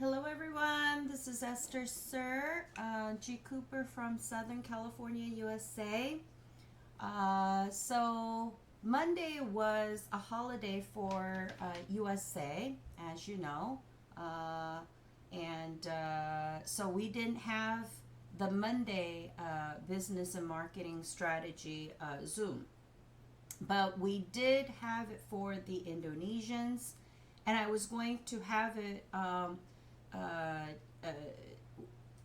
Hello everyone, this is Esther Suhr, G. Cooper from Southern California, USA. So Monday was a holiday for USA, as you know, so we didn't have the Monday Business and Marketing Strategy Zoom, but we did have it for the Indonesians, and I was going to have it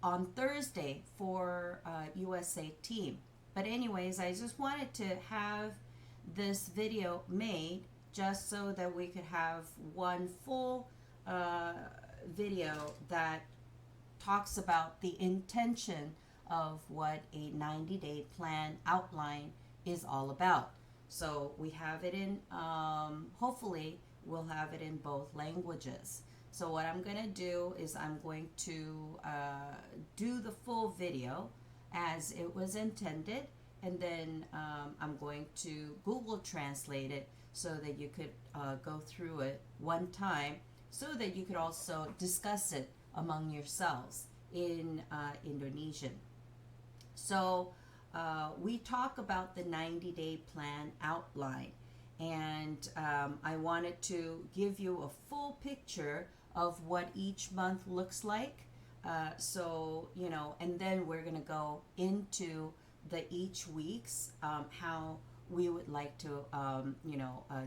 on Thursday for USA team. But anyways, I just wanted to have this video made just so that we could have one full video that talks about the intention of what a 90-day plan outline is all about. So we have it in, hopefully we'll have it in both languages. So what I'm going to do is I'm going to do the full video as it was intended, and then I'm going to Google Translate it so that you could go through it one time, so that you could also discuss it among yourselves in Indonesian. So we talk about the 90-day plan outline, and I wanted to give you a full picture of what each month looks like. So, you know, and then we're going to go into the each weeks, how we would like to,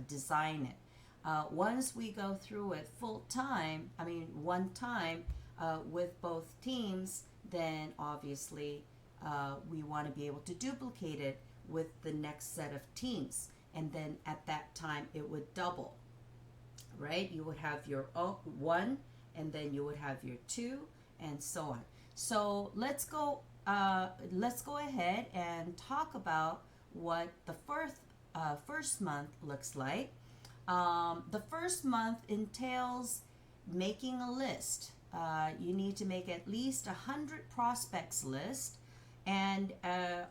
design it. Once we go through it full time, one time with both teams, then obviously we want to be able to duplicate it with the next set of teams. And then at that time, it would double, right? You would have your one, and then you would have your two, and so on. So let's go ahead and talk about what the first month looks like. The first month entails making a list. You need to make at least 100 prospects list. And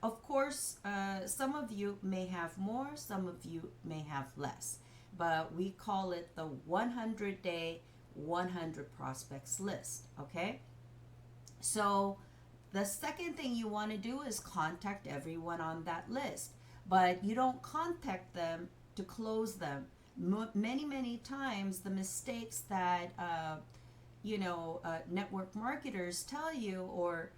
of course, some of you may have more, some of you may have less, but we call it the 100-day 100 prospects list. Okay, so the second thing you want to do is contact everyone on that list, but you don't contact them to close them. Many times the mistakes that network marketers tell you, or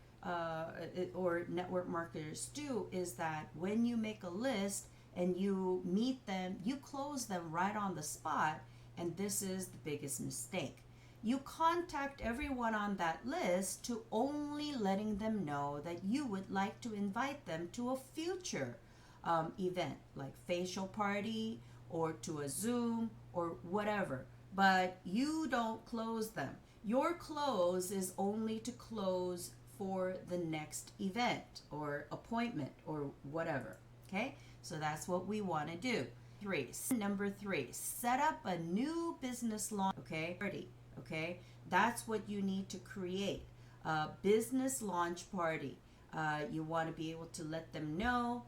network marketers do, is that when you make a list and you meet them, you close them right on the spot, and this is the biggest mistake. You contact everyone on that list to only letting them know that you would like to invite them to a future event, like facial party or to a Zoom or whatever, but you don't close them. Your close is only to close for the next event or appointment or whatever. Okay, so that's what we want to do. Number three, set up a new business launch. Okay, that's what you need to create, a business launch party. You want to be able to let them know,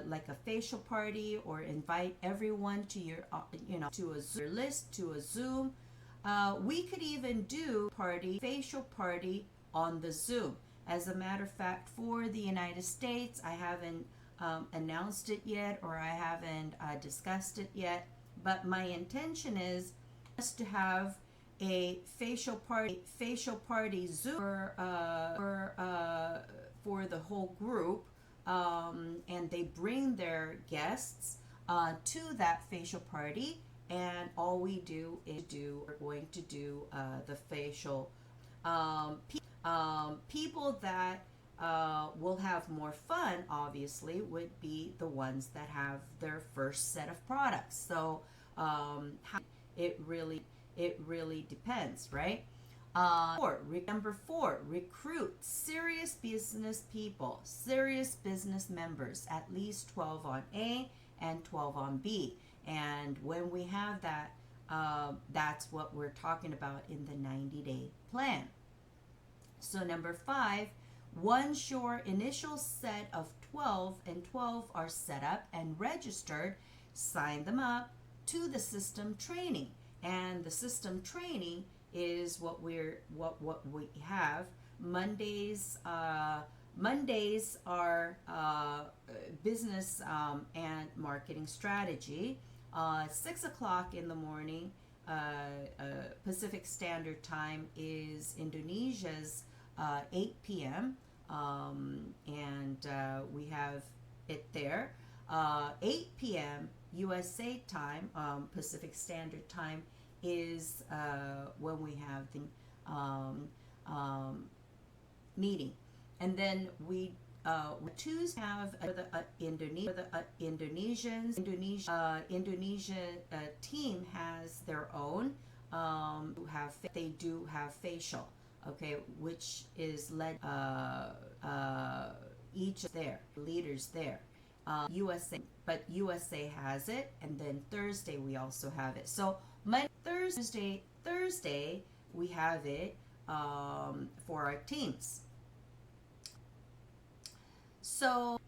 like a facial party, or invite everyone to your to a list, to a Zoom. We could even do facial party on the Zoom. As a matter of fact, for the United States, I haven't announced it yet, or I haven't discussed it yet, but my intention is just to have a facial party Zoom for the whole group, and they bring their guests to that facial party, and all we do is we're going to do the facial. People that will have more fun, obviously, would be the ones that have their first set of products. So it really depends, right? Number four, recruit serious business people, serious business members, at least 12 on A and 12 on B. And when we have that, that's what we're talking about in the 90-day plan. So number five, once your initial set of 12 and 12 are set up and registered, sign them up to the system training. And the system training is what we have. Mondays are business and marketing strategy. 6 o'clock in the morning, Pacific Standard Time, is Indonesia's 8 p.m. And we have it there. 8 p.m. USA time, Pacific Standard Time, is when we have the meeting. And then we Tuesday have Indonesia team has their own. They do have facial, okay, which is led each of their leaders there. USA has it, and then Thursday we also have it. So Thursday we have it for our teams. So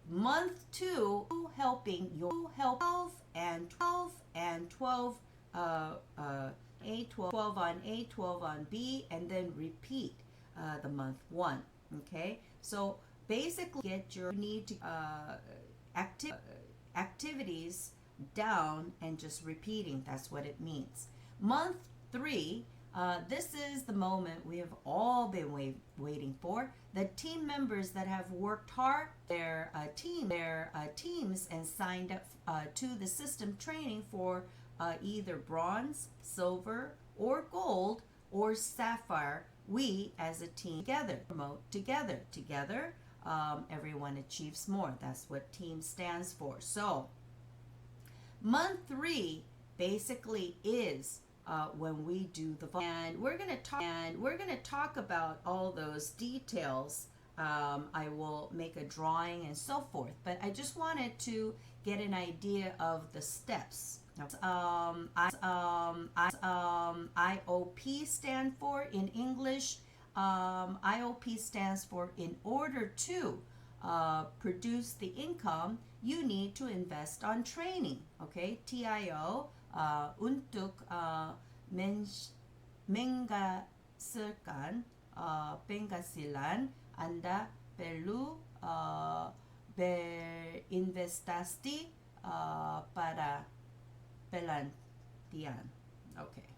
month 2, helping your 12 and 12 and 12, A12 on A, 12 on B, and then repeat the month 1. Okay, so basically you need to activities down and just repeating. That's what it means. Month 3, this is the moment we have all been waiting for. The team members that have worked hard, their teams, and signed up to the system training for either bronze, silver, or gold, or sapphire. We as a team promote together. Everyone achieves more. That's what team stands for. So month 3 basically is when we do the and we're gonna talk about all those details. I will make a drawing and so forth, but I just wanted to get an idea of the steps. IOP stand for in English. IOP stands for, in order to produce the income, you need to invest on training. Okay, TIO, untuk menghasilkan penghasilan, Anda perlu berinvestasi pada pelatihan. Okay,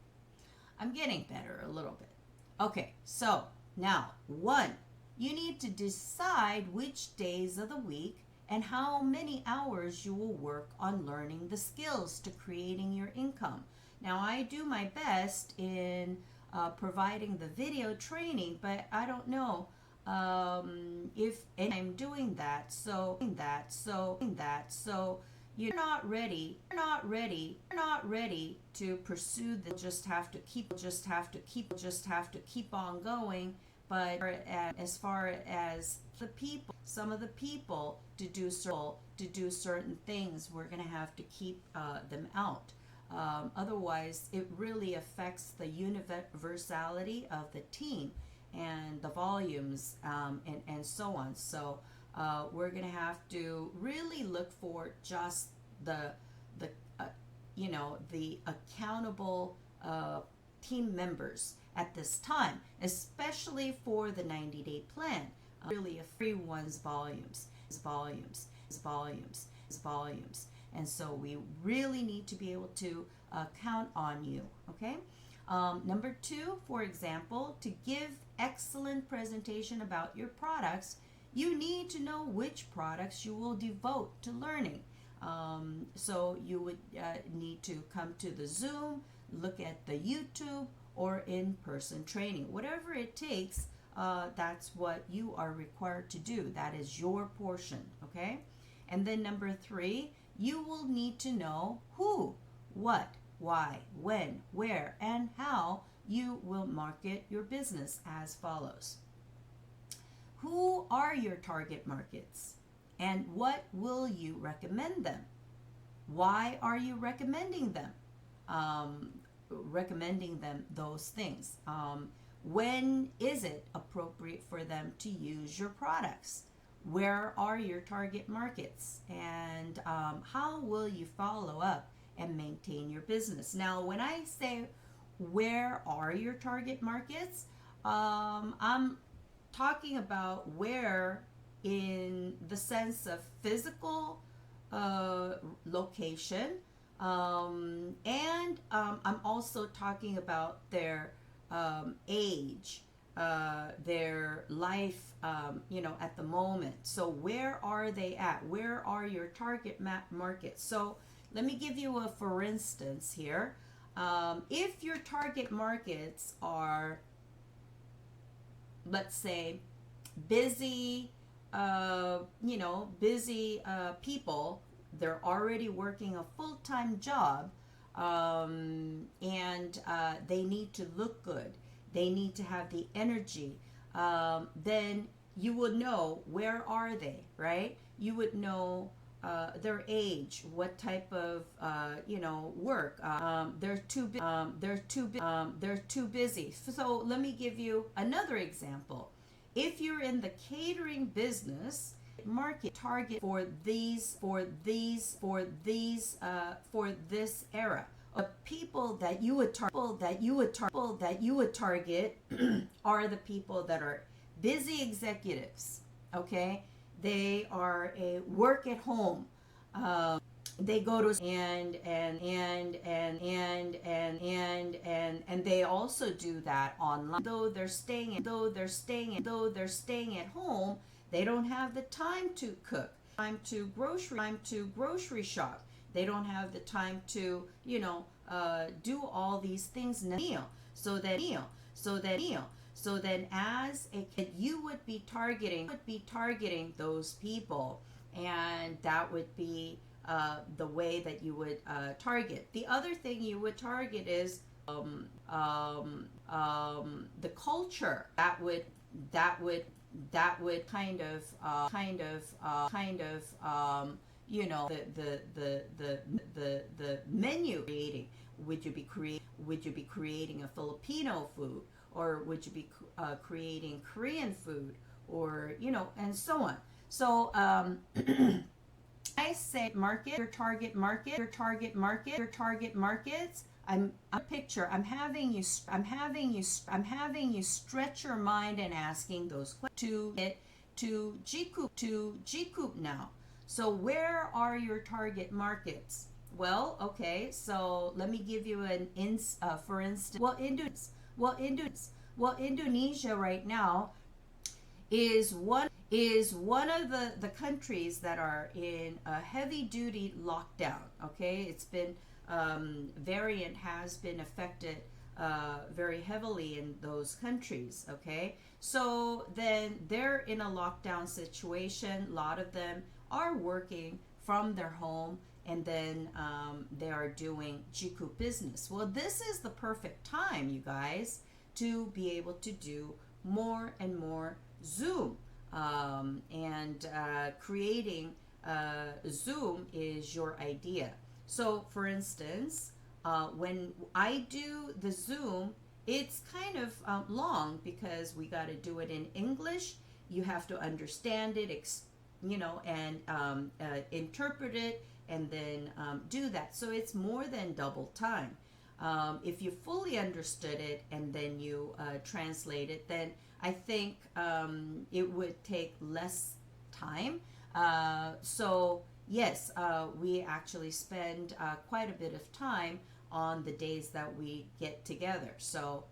I'm getting better a little bit. Okay, so now 1, you need to decide which days of the week and how many hours you will work on learning the skills to creating your income. Now, I do my best in providing the video training, but I don't know if I'm doing that. So you're not ready to pursue the just have to keep on going. But as far as some of the people to do certain things, we're going to have to keep them out. Otherwise, it really affects the universality of the team and the volumes and so on. So we're going to have to really look for just the accountable team members at this time, especially for the 90-day plan. Really everyone's volumes. And so we really need to be able to count on you, okay? Number 2, for example, to give excellent presentation about your products, you need to know which products you will devote to learning. So you would need to come to the Zoom, look at the YouTube, or in-person training. Whatever it takes, that's what you are required to do. That is your portion, okay? And then number 3, you will need to know who, what, why, when, where, and how you will market your business as follows. Who are your target markets? And what will you recommend them? Why are you recommending them? Those things. When is it appropriate for them to use your products? Where are your target markets? And how will you follow up and maintain your business? Now, when I say where are your target markets? I'm talking about where in the sense of physical location, and I'm also talking about their age, their life, at the moment. So where are they at? Where are your target markets? So let me give you a for instance here. If your target markets are, let's say, busy, busy people, they're already working a full-time job, and they need to look good, they need to have the energy, then you would know where are they, right? You would know their age, what type of work. They're too busy. So let me give you another example. If you're in the catering business, market target for this era. People that you would target are the people that are busy executives. Okay, they are a work at home. They go to and they also do that online. Though they're staying at home, they don't have the time to cook, time to grocery shop. They don't have the time to do all these things in a meal. So then as a kid, you would be targeting those people, and that would be the way that you would target. The other thing you would target is the culture. That would kind of the menu creating. Would you be creating a Filipino food, or would you be creating Korean food, or and so on. So I say your target markets. I'm having you stretch your mind and asking those questions to GCOOP now. So where are your target markets? Well, okay, so let me give you for instance. Well, Indonesia right now is one of the countries that are in a heavy duty lockdown. Okay, it's been variant has been affected very heavily in those countries. Okay, so then they're in a lockdown situation. A lot of them are working from their home, and then they are doing GCOOP business. Well, this is the perfect time, you guys, to be able to do more and more Zoom, and creating Zoom is your idea. So for instance, when I do the Zoom, it's kind of long, because we got to do it in English. You have to understand it, and interpret it, and then do that. So it's more than double time. If you fully understood it and then you translate it, then I think it would take less time. So yes, we actually spend quite a bit of time on the days that we get together. So,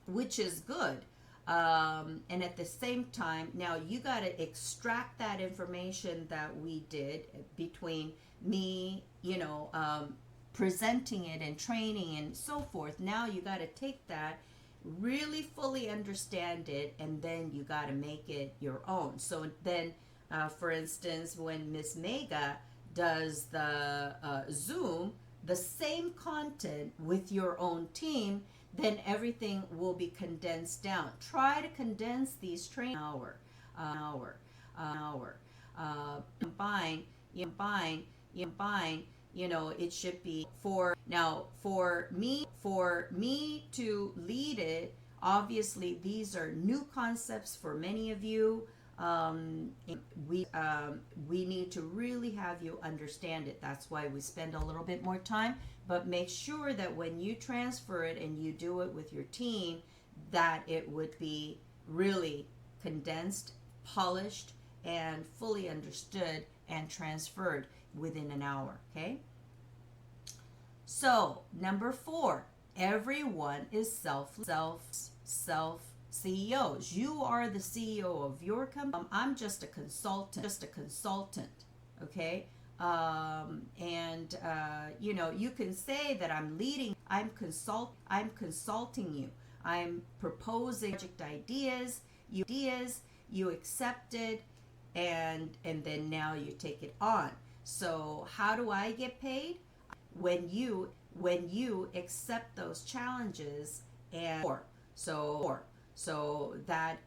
which is good. And at the same time, now you got to extract that information that we did between me, presenting it and training and so forth. Now you got to take that, really fully understand it, and then you got to make it your own. So then, for instance, when Miss Mega does the Zoom, the same content with your own team, then everything will be condensed down. Try to condense these training hour. Combine, it should be for me to lead it. Obviously, these are new concepts for many of you. um, we need to really have you understand it. That's why we spend a little bit more time. But make sure that when you transfer it and you do it with your team, that it would be really condensed, polished, and fully understood and transferred within an hour. Okay. So number 4, everyone is self CEOs. You are the CEO of your company. I'm just a consultant. Okay. You can say that I'm leading. I'm consulting you. I'm proposing project ideas. You accept it, and then now you take it on. So how do I get paid? When you accept those challenges, and so that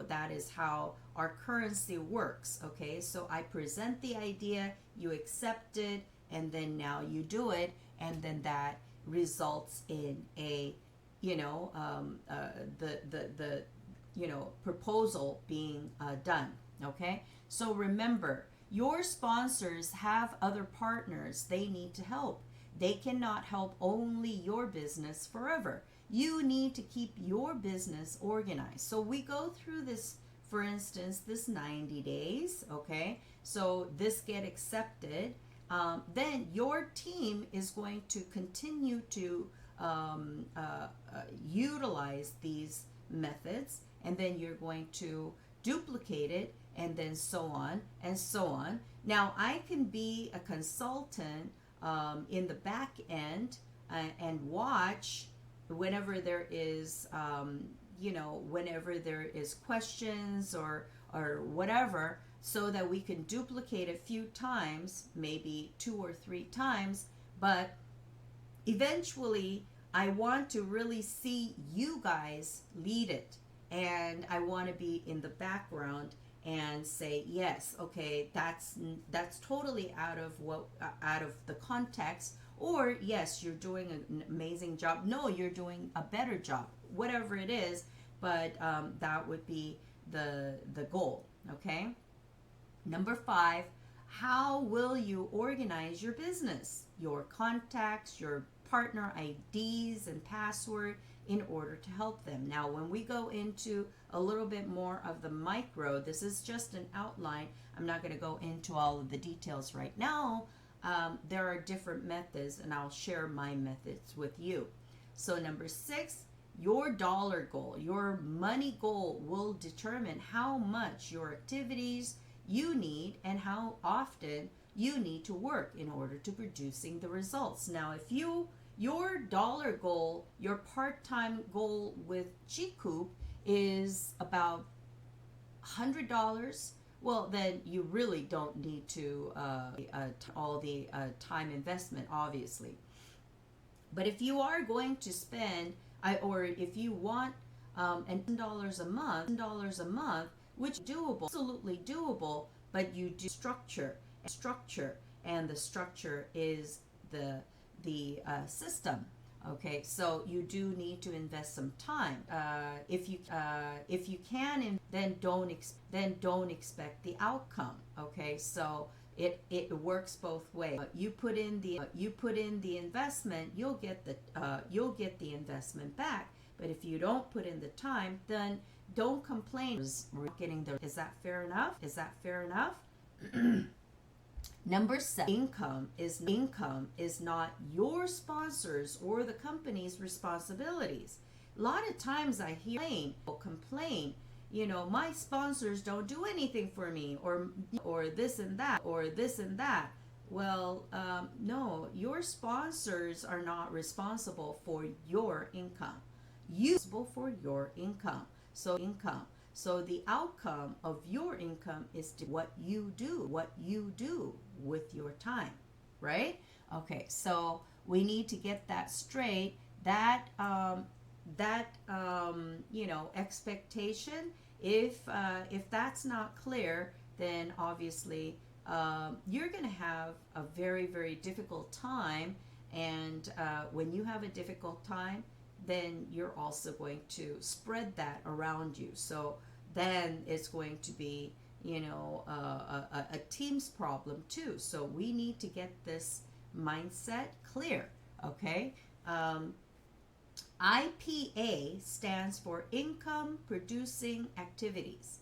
that is how our currency works. Okay, so I present the idea, you accept it, and then now you do it, and then that results in a the proposal being done. Okay, so remember, your sponsors have other partners they need to help. They cannot help only your business forever. You need to keep your business organized. So we go through this, for instance, this 90 days, okay? So this get accepted. Then your team is going to continue to utilize these methods, and then you're going to duplicate it, and then so on and so on. Now, I can be a consultant in the back end and watch whenever there is, whenever there is questions or whatever, so that we can duplicate a few times, maybe 2 or 3 times. But eventually, I want to really see you guys lead it, and I want to be in the background and say, yes, okay, that's totally out of the context, or yes, you're doing an amazing job, no, you're doing a better job, whatever it is. But that would be the goal. Okay. Number 5, how will you organize your business, your contacts, your partner IDs and password, in order to help them? Now, when we go into a little bit more of the micro, this is just an outline. I'm not going to go into all of the details right now. There are different methods, and I'll share my methods with you. So number 6, your dollar goal, your money goal, will determine how much your activities you need and how often you need to work in order to producing the results. Now, if your dollar goal, your part-time goal with G-Coop is about $100, well, then you really don't need to all the time investment, obviously. But if you are going to spend, or if you want $10 a month, which is doable, absolutely doable, but you do structure, and the structure is the system. Okay, so you do need to invest some time. If you can, then don't expect the outcome. Okay, so it works both ways. You put in the investment, you'll get the investment back. But if you don't put in the time, then don't complain. Is that fair enough? Number 7, income is not your sponsors or the company's responsibilities. A lot of times I hear people complain, my sponsors don't do anything for me, or this and that. Well, no, your sponsors are not responsible for your income. You're responsible for your income. So the outcome of your income is what you do with your time, right? Okay, so we need to get that straight. That expectation. If that's not clear, then obviously you're going to have a very, very difficult time. And when you have a difficult time, then you're also going to spread that around you. So then it's going to be, a team's problem too. So we need to get this mindset clear, okay? IPA stands for income producing activities.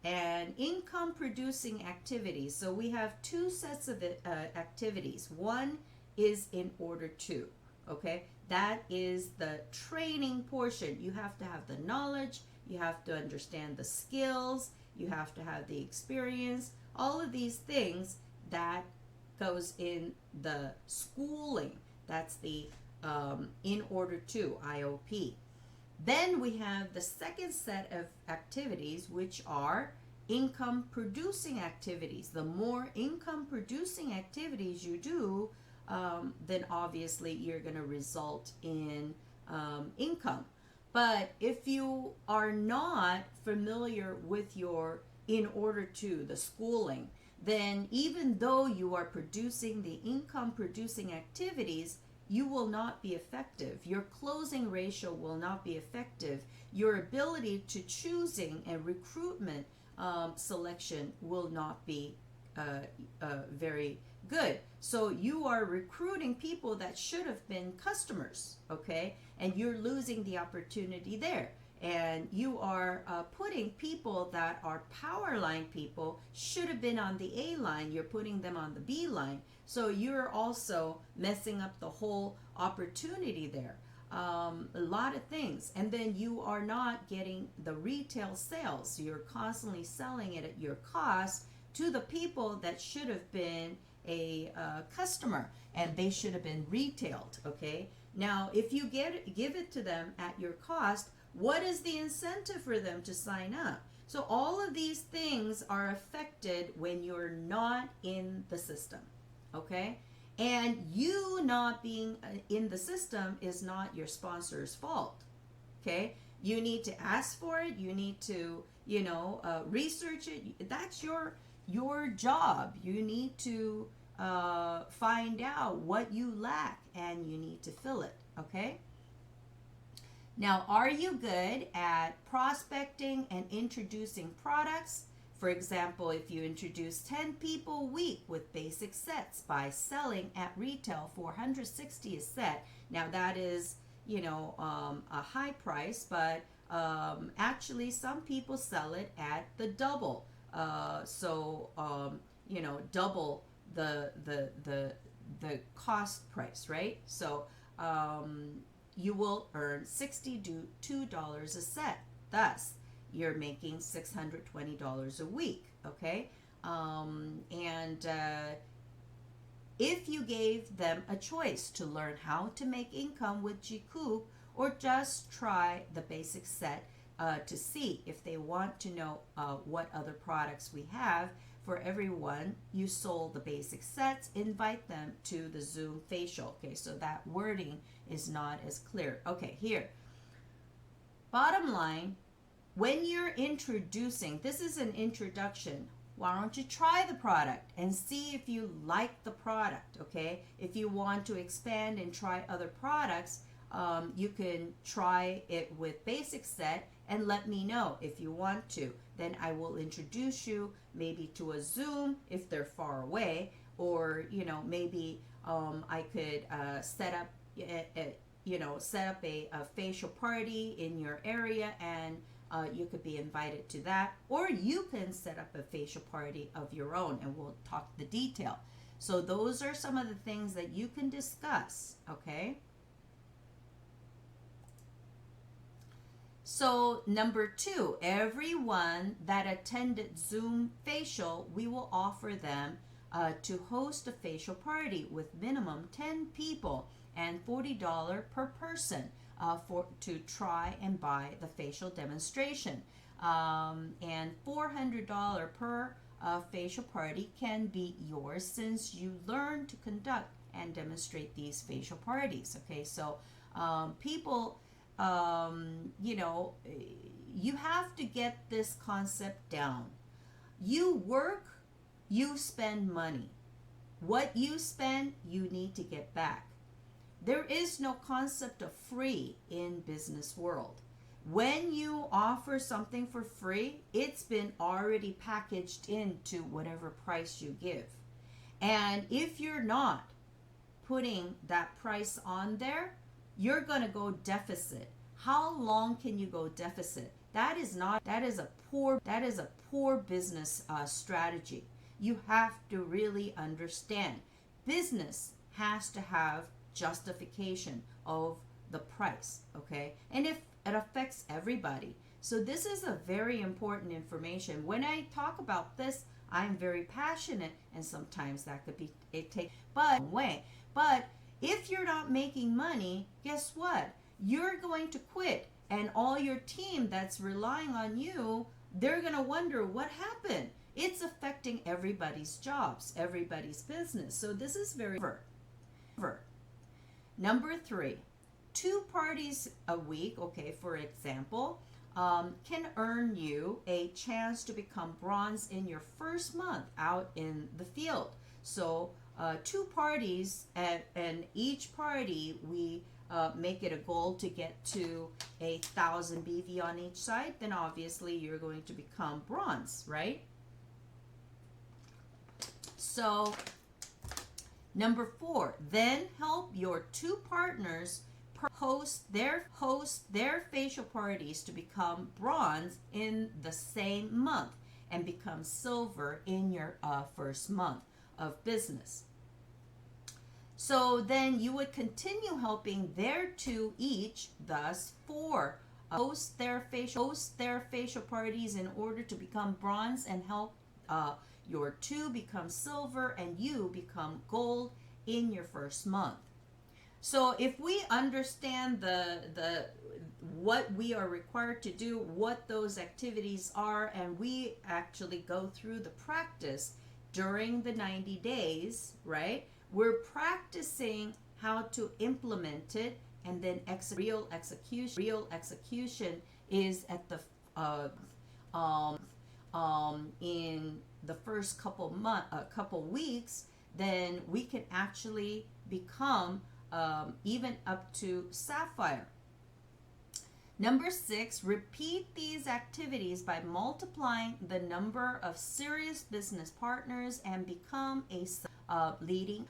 And income producing activities, so we have two sets of activities. One is in order to, okay? That is the training portion. You have to have the knowledge, you have to understand the skills, you have to have the experience, all of these things that goes in the schooling. That's the in order to, IOP. Then we have the second set of activities, which are income producing activities. The more income producing activities you do, then obviously you're going to result in income. But if you are not familiar with your in order to, the schooling, then even though you are producing the income producing activities, you will not be effective. Your closing ratio will not be effective. Your ability to choosing and recruitment selection will not be very good. So you are recruiting people that should have been customers, okay? And you're losing the opportunity there. And you are putting people that are power line people, should have been on the A line, you're putting them on the B line. So you're also messing up the whole opportunity there. A lot of things. And then you are not getting the retail sales. You're constantly selling it at your cost to the people that should have been a customer, and they should have been retailed, okay? Now, if you give it to them at your cost, what is the incentive for them to sign up? So all of these things are affected when you're not in the system, okay? And you not being in the system is not your sponsor's fault, okay? You need to ask for it. You need to, research it. That's your job. You need to find out what you lack, and you need to fill it, okay? Now, are you good at prospecting and introducing products? For example, if you introduce 10 people a week with basic sets by selling at retail $460 a set. Now that is, a high price, but actually some people sell it at the double. Double the cost price, right? So you will earn $62 a set. Thus, you're making $620 a week, okay? If you gave them a choice to learn how to make income with GCoop, or just try the basic set to see if they want to know what other products we have, for everyone you sold the basic sets, invite them to the Zoom facial. Okay, so that wording is not as clear. Okay, here. Bottom line, when you're introducing, this is an introduction. Why don't you try the product and see if you like the product, okay? If you want to expand and try other products, you can try it with basic set and let me know if you want to. Then I will introduce you maybe to a Zoom if they're far away, or maybe I could set up a facial party in your area, and you could be invited to that, or you can set up a facial party of your own, and we'll talk the detail. So those are some of the things that you can discuss, okay? So number 2, everyone that attended Zoom facial, we will offer them to host a facial party with minimum 10 people and $40 per person to try and buy the facial demonstration. And $400 per facial party can be yours since you learn to conduct and demonstrate these facial parties. Okay, so people, you have to get this concept down. You work, you spend money. What you spend, you need to get back. There is no concept of free in business world. when you offer something for free, it's been already packaged into whatever price you give. And if you're not putting that price on there, you're going to go deficit. How long can you go deficit? That is a poor business strategy. You have to really understand. Business has to have justification of the price, okay? And if it affects everybody. So this is a very important information. When I talk about this, I'm very passionate, and sometimes that could be but if you're not making money, guess what? You're going to quit, and all your team that's relying on you, they're going to wonder what happened. It's affecting everybody's jobs, everybody's business. So this is very Number 3, 2 parties a week, okay, for example, can earn you a chance to become bronze in your first month out in the field. So 2 parties, and each party we make it a goal to get to 1,000 BV on each side, then obviously you're going to become bronze, right? So number 4, then help your 2 partners host their facial parties to become bronze in the same month and become silver in your first month of business. So then you would continue helping their 2 each, thus 4 host their facial parties in order to become bronze and help your 2 become silver and you become gold in your first month. So if we understand the what we are required to do, what those activities are, and we actually go through the practice during the 90 days, right? We're practicing how to implement it, and then real execution is at the in the first couple weeks. Then we can actually become even up to sapphire. Number 6, repeat these activities by multiplying the number of serious business partners and become leading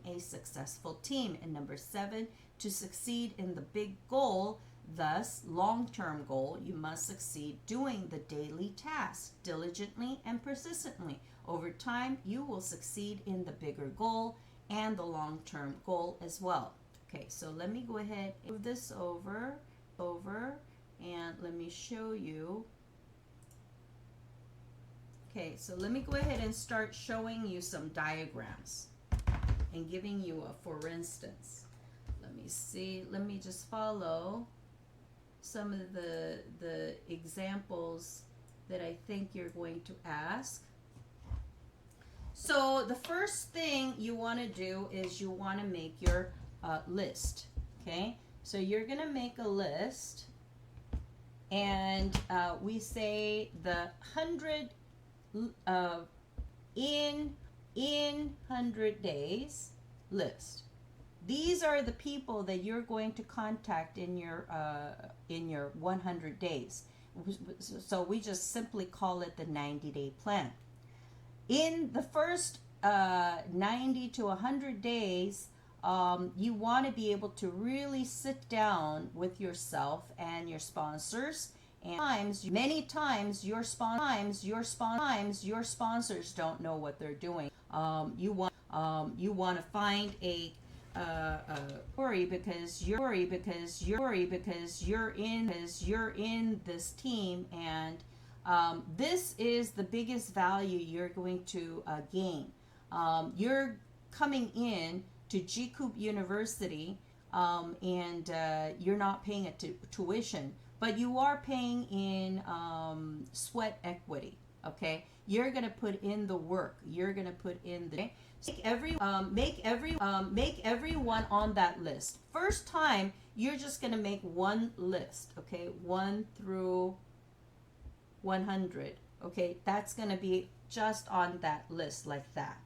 a successful team. And number 7, to succeed in the big goal, thus long-term goal, you must succeed doing the daily task diligently and persistently. Over time, you will succeed in the bigger goal and the long-term goal as well. Okay, so let me go ahead and move this over, and let me show you. Okay, so let me go ahead and start showing you some diagrams and giving you a for instance. Let me see, let me just follow some of the examples that I think you're going to ask. So the first thing you want to do is you want to make your list, okay? So you're going to make a list, and we say the 100 in 100 days list. These are the people that you're going to contact in your 100 days. So we just simply call it the 90-day plan. In the first 90 to 100 days, you want to be able to really sit down with yourself and your sponsors. And many times your sponsors don't know what they're doing. You want to find a story because you're in this team, and this is the biggest value you're going to gain. You're coming in to GCOOP University, and you're not paying a tuition, but you are paying in sweat equity. Okay, you're gonna put in the work. You're gonna put in the make everyone on that list. First time, you're just gonna make one list. Okay, 1 through 100. Okay, that's gonna be just on that list like that.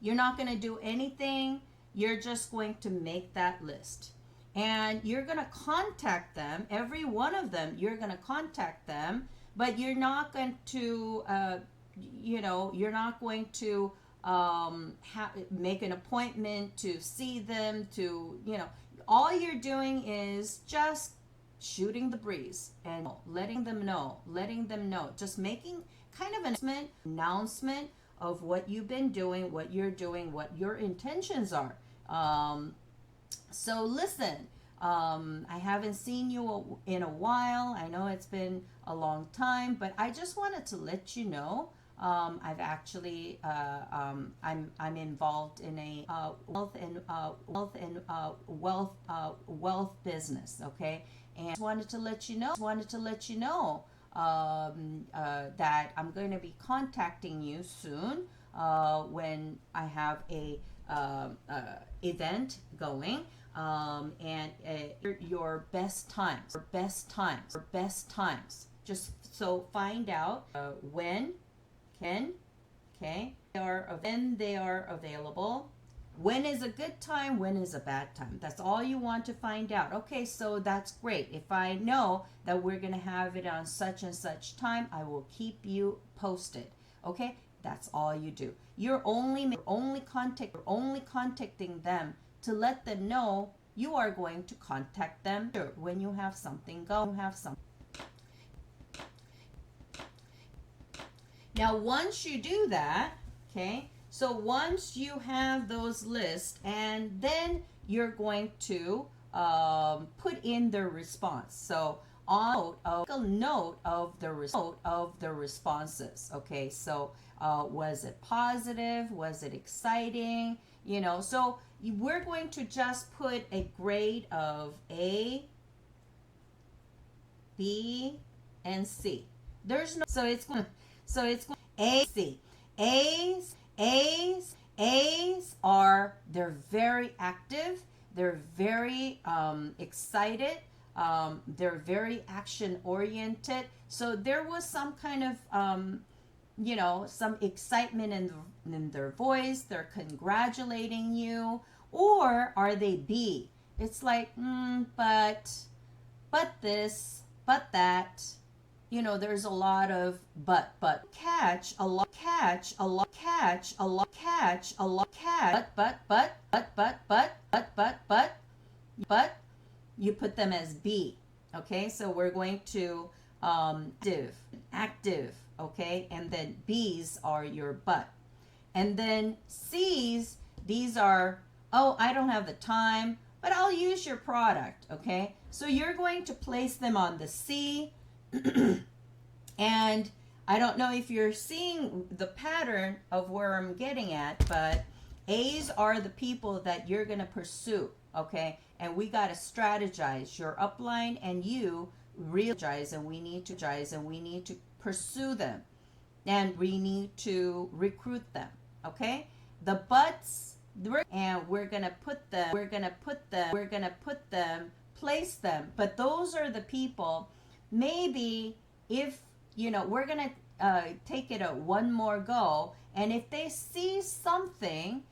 You're not gonna do anything. You're just going to make that list. and you're going to contact them, every one of them, you're going to contact them, but you're not going to, you're not going to make an appointment to see them, all you're doing is just shooting the breeze and letting them know, just making kind of an announcement of what you've been doing, what you're doing, what your intentions are. So listen, I haven't seen you in a while. I know it's been a long time, but I just wanted to let you know I've actually I'm involved in a wealth business. Okay, and I just wanted to let you know that I'm going to be contacting you soon when I have a event going. And your best times. Just so find out when they are available. When is a good time? When is a bad time? That's all you want to find out. Okay, so that's great. If I know that we're gonna have it on such and such time, I will keep you posted. Okay, that's all you do. You're only contacting them to let them know you are going to contact them when you have something going. Now, once you do that, okay, so once you have those lists, and then you're going to put in their response. So take a note of the responses. Okay, so was it positive? Was it exciting? So we're going to just put a grade of A, B, and C. There's no, so it's A, C. A's are, they're very active, they're very excited, they're very action oriented. So there was some kind of some excitement in their voice. They're congratulating you. Or are they B? It's like, but this, but that. There's a lot of but catch a lot, but you put them as B. Okay, so we're going to active, okay, and then B's are your but. And then C's, these are, oh, I don't have the time, but I'll use your product. Okay, so you're going to place them on the C. And I don't know if you're seeing the pattern of where I'm getting at, but A's are the people that you're going to pursue. Okay, and we got to strategize. Your upline and you realize, and we need to pursue them, and we need to recruit them. Okay, the buts, and we're gonna put them, place them. But those are the people. Maybe if we're gonna take it one more go, and if they see something,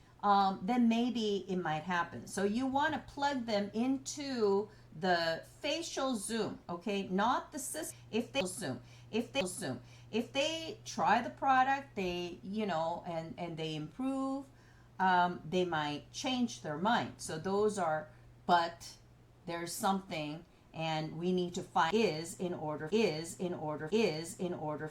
then maybe it might happen. So you want to plug them into the facial Zoom, okay? Not the system. If they try the product, they and they improve, they might change their mind. So those are, but there's something, and we need to find in order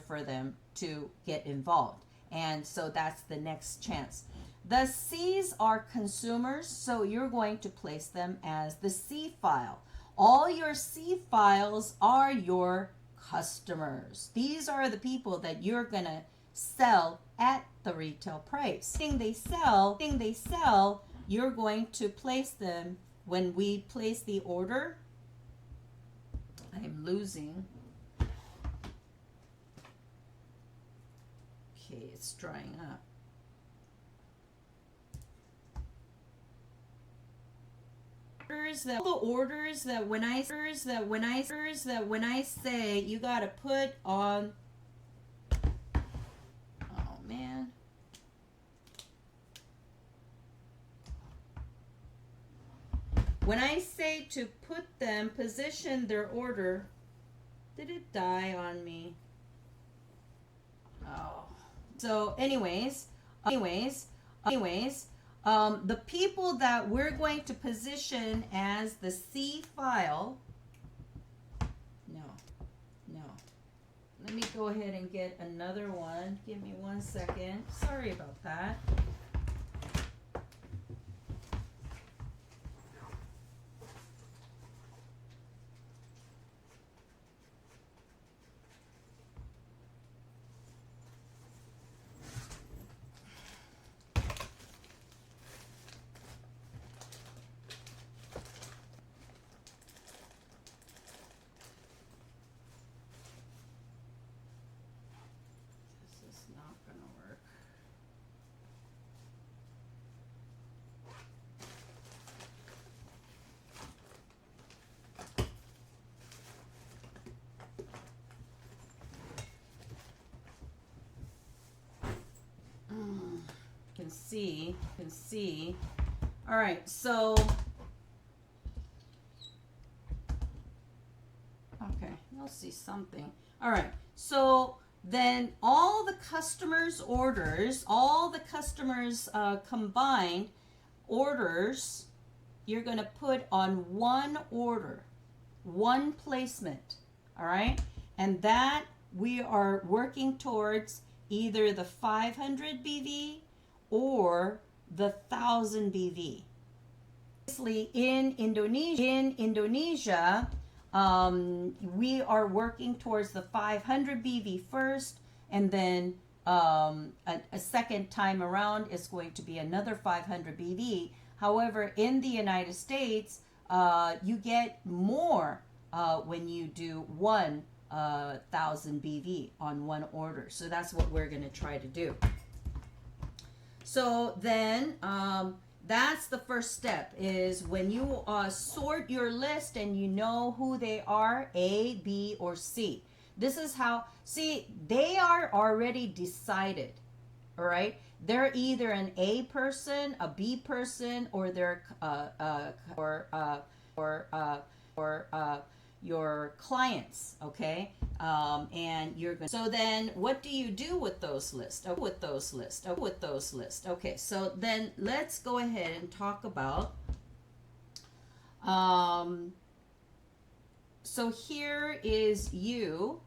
for them to get involved. And so that's the next chance. The C's are consumers, so you're going to place them as the C file. All your C files are your customers. These are the people that you're gonna sell at the retail price. Thing they sell, you're going to place them when we place the order. I'm losing. Okay, it's drying up. The orders that when I say you gotta put on. Oh man. when I say to put them, position their order, did it die on me? Oh. So anyways, the people that we're going to position as the C file, no. Let me go ahead and get another one. Give me 1 second. Sorry about that. Can see. All right, so okay, you'll see something. All right, so then all the customers' orders, combined orders, you're going to put on one order, one placement. All right, and that we are working towards either the 500 BV or the 1000 BV. Obviously, in Indonesia, we are working towards the 500 BV first, and then a second time around is going to be another 500 BV. However, in the United States, you get more when you do 1000 BV on one order. So that's what we're going to try to do. So then that's the first step, is when you sort your list and you know who they are, A, B, or C. This is how, see, they are already decided, all right? They're either an A person, a B person, or they're your clients, okay? And you're going. So then, what do you do with those lists? Okay, so then let's go ahead and talk about. So here is you,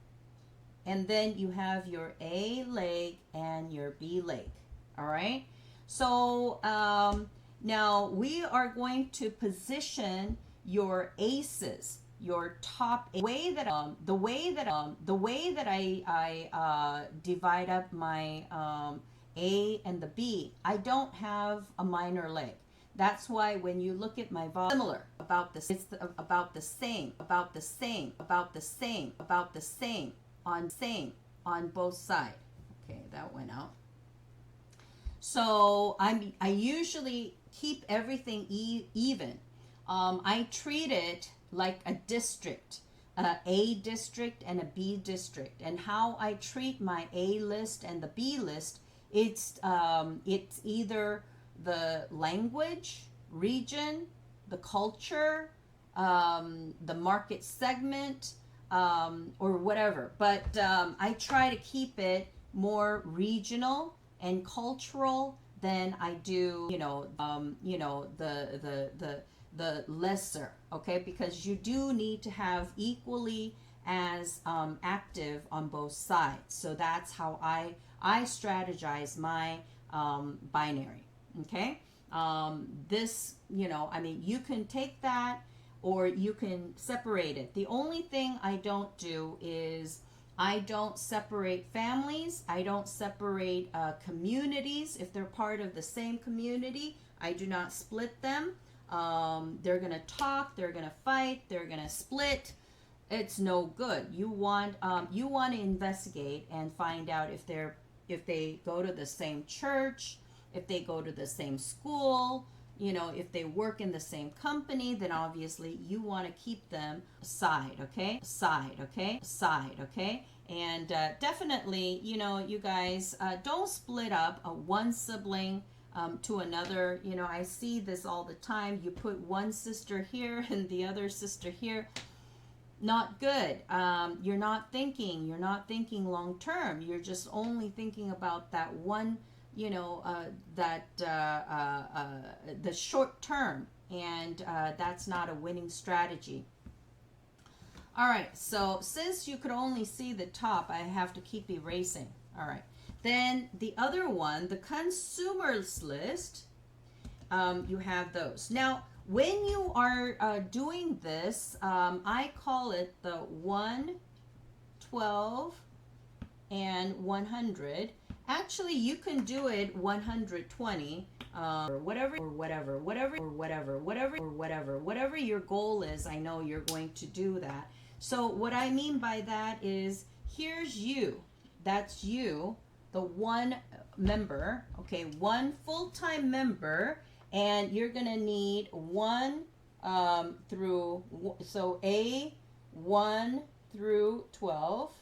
and then you have your A leg and your B leg. All right. So now we are going to position your aces, your top. The way that I divide up my A and the B, I don't have a minor leg. That's why when you look at my volume, similar about this, it's about the same on both sides. Okay, that went out. So I usually keep everything even. I treat it like a district, A district and a B district. And how I treat my A list and the B list, it's either the language, region, the culture, the market segment, or whatever. But I try to keep it more regional and cultural than I do, the lesser, okay? Because you do need to have equally as active on both sides. So that's how I strategize my binary, okay? This, you can take that or you can separate it. The only thing I don't do is I don't separate families. I don't separate communities. If they're part of the same community, I do not split them. They're going to talk, they're going to fight, they're going to split. It's no good. You want to investigate and find out if they go to the same church, if they go to the same school, if they work in the same company, then obviously you want to keep them aside, okay? Okay? And definitely, you guys, don't split up one sibling to another. You know, I see this all the time. You put one sister here and the other sister here. Not good. You're not thinking long term. You're just only thinking about that one, you know, the short term, and that's not a winning strategy. All right, so since you could only see the top, I have to keep erasing. All right, then the other one, the consumers list, you have those. Now, when you are doing this, I call it the 1, 12, and 100. Actually, you can do it 120, or whatever your goal is. I know you're going to do that. So what I mean by that is, here's you. That's you, the one member, okay, one full-time member, and you're gonna need 1 through, so A, 1 through 12,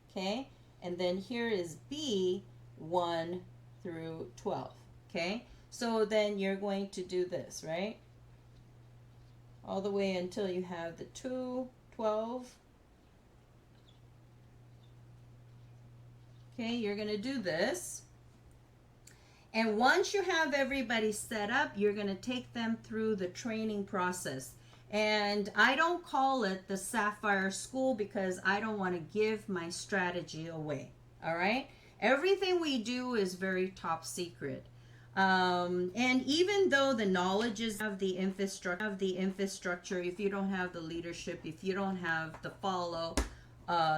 okay, and then here is B, 1 through 12, okay. So then you're going to do this, right, all the way until you have the 2, 12. Okay, you're going to do this. And once you have everybody set up, you're going to take them through the training process. And I don't call it the Sapphire School because I don't want to give my strategy away. All right? Everything we do is very top secret. And even though the knowledge is of the infrastructure, if you don't have the leadership, if you don't have the follow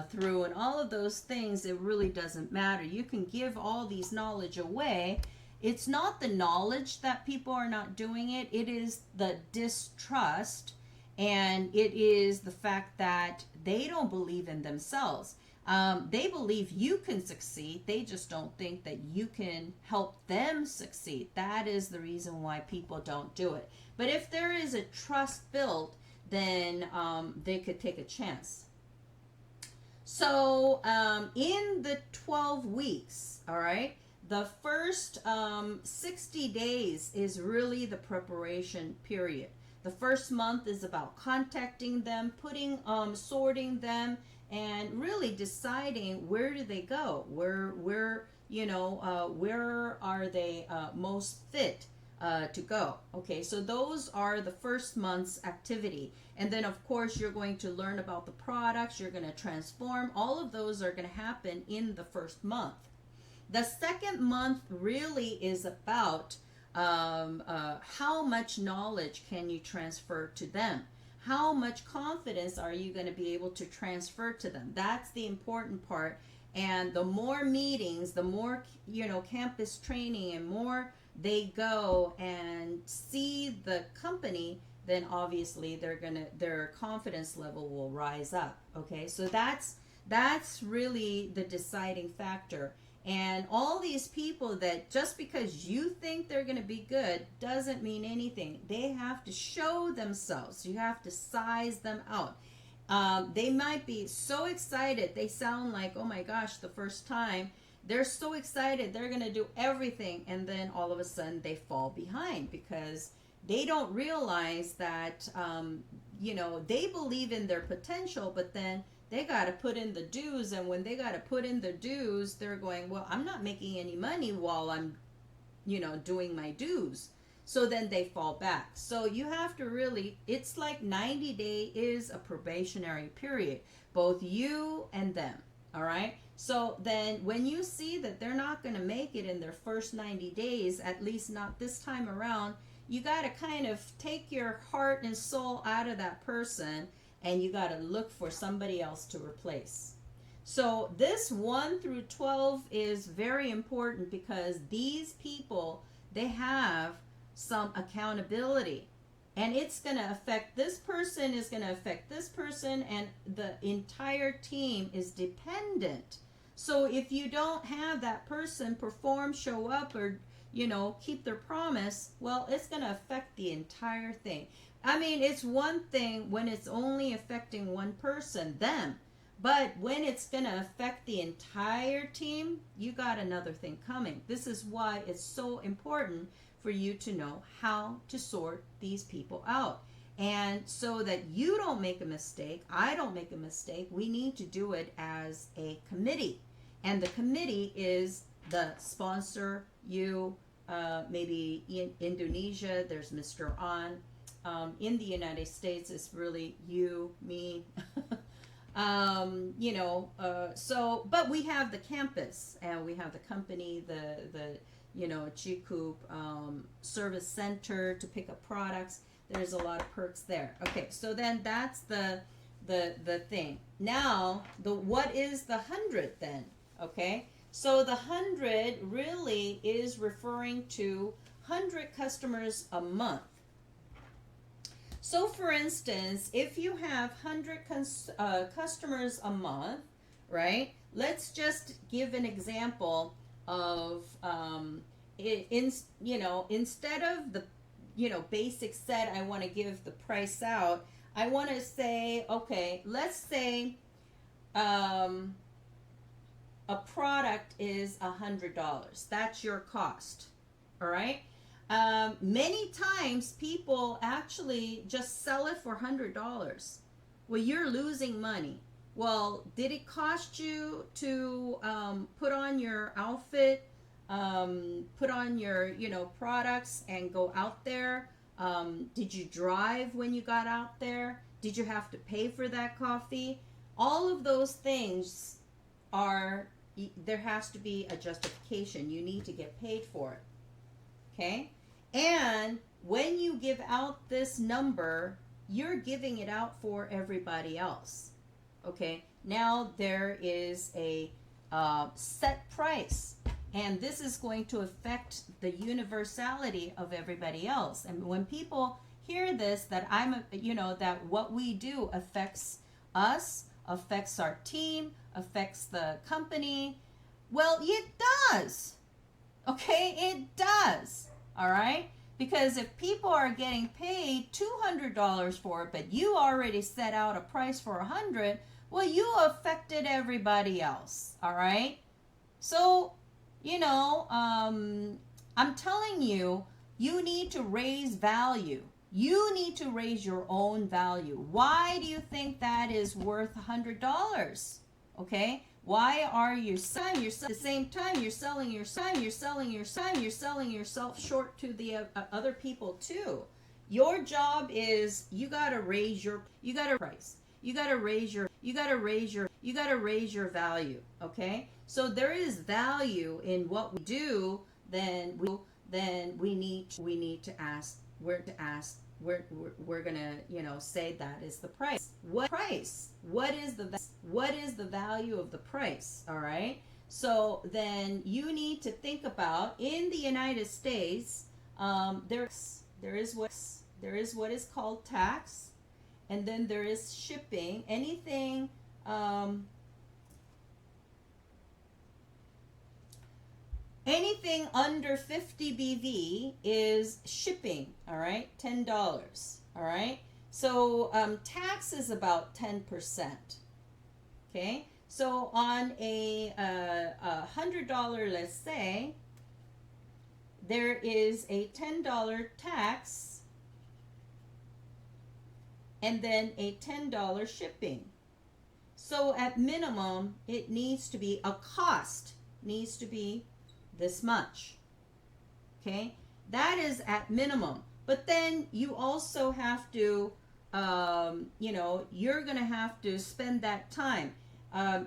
through and all of those things, it really doesn't matter. You can give all these knowledge away. It's not the knowledge that people are not doing it. It is the distrust, and it is the fact that they don't believe in themselves. They believe you can succeed. They just don't think that you can help them succeed. That is the reason why people don't do it. But if there is a trust built, then they could take a chance. So in the 12 weeks, all right, the first 60 days is really the preparation period. The first month is about contacting them, sorting them, and really deciding where do they go, where are they most fit to go. Okay, so those are the first month's activity. And then of course you're going to learn about the products, you're going to transform. All of those are going to happen in the first month. The second month really is about how much knowledge can you transfer to them? How much confidence are you going to be able to transfer to them? That's the important part. And the more meetings, the more, campus training, and more they go and see the company, then obviously their confidence level will rise up. Okay, so that's really the deciding factor. And all these people that just because you think they're going to be good doesn't mean anything. They have to show themselves. You have to size them out. They might be so excited. They sound like, oh my gosh, the first time. They're so excited. They're going to do everything. And then all of a sudden they fall behind because they don't realize that, they believe in their potential, but then they got to put in the dues. And when they got to put in the dues, they're going, well, I'm not making any money while I'm, doing my dues. So then they fall back. So you have to really, it's like 90 days is a probationary period, both you and them. All right. So then when you see that they're not going to make it in their first 90 days, at least not this time around, you got to kind of take your heart and soul out of that person, and you got to look for somebody else to replace. So this 1 through 12 is very important because these people, they have some accountability, and it's going to affect this person, is going to affect this person, and the entire team is dependent. So if you don't have that person perform, show up, or keep their promise, well, it's going to affect the entire thing. I mean, it's one thing when it's only affecting one person, them. But when it's going to affect the entire team, you got another thing coming. This is why it's so important for you to know how to sort these people out. And so that you don't make a mistake, I don't make a mistake, we need to do it as a committee. And the committee is the sponsor, you, maybe in Indonesia, there's Mr. An. In the United States, it's really you, me. But we have the campus and we have the company, the Chikup service center to pick up products. There's a lot of perks there. Okay, so then that's the thing. Now, what is the 100 then? Okay, so the 100 really is referring to 100 customers a month. So for instance, if you have 100 customers a month, right? Let's just give an example of, instead of the, basic set, I want to give the price out. I want to say, okay, let's say a product is $100. That's your cost, all right? Many times people actually just sell it for $100. Well, you're losing money. Well, did it cost you to put on your outfit, put on your products and go out there? Did you drive when you got out there? Did you have to pay for that coffee? All of those things there has to be a justification. You need to get paid for it. Okay? And when you give out this number, you're giving it out for everybody else. Okay? Now there is a set price, and this is going to affect the universality of everybody else. And when people hear this, that that what we do affects us, affects our team, affects the company, well, it does. Okay? It does. All right? Because if people are getting paid $200 for it, but you already set out a price for $100, well, you affected everybody else. All right? So, I'm telling you, you need to raise value. You need to raise your own value. Why do you think that is worth $100? Okay? Why are you selling yourself at the same time you're selling yourself short to the other people too? Your job is you got to raise your price. You got to raise your value, okay? So there is value in what we do, then we need to ask we're gonna say that is the price. What price? What is the value of the price? All right. So then you need to think about, in the United States, there is what is called tax, and then there is shipping. Anything anything under 50 BV is shipping, all right? $10, all right? So tax is about 10%, okay? So on a $100, let's say, there is a $10 tax and then a $10 shipping. So at minimum, it needs to be, a cost needs to be this much, okay? That is at minimum. But then you also have to, you're going to have to spend that time.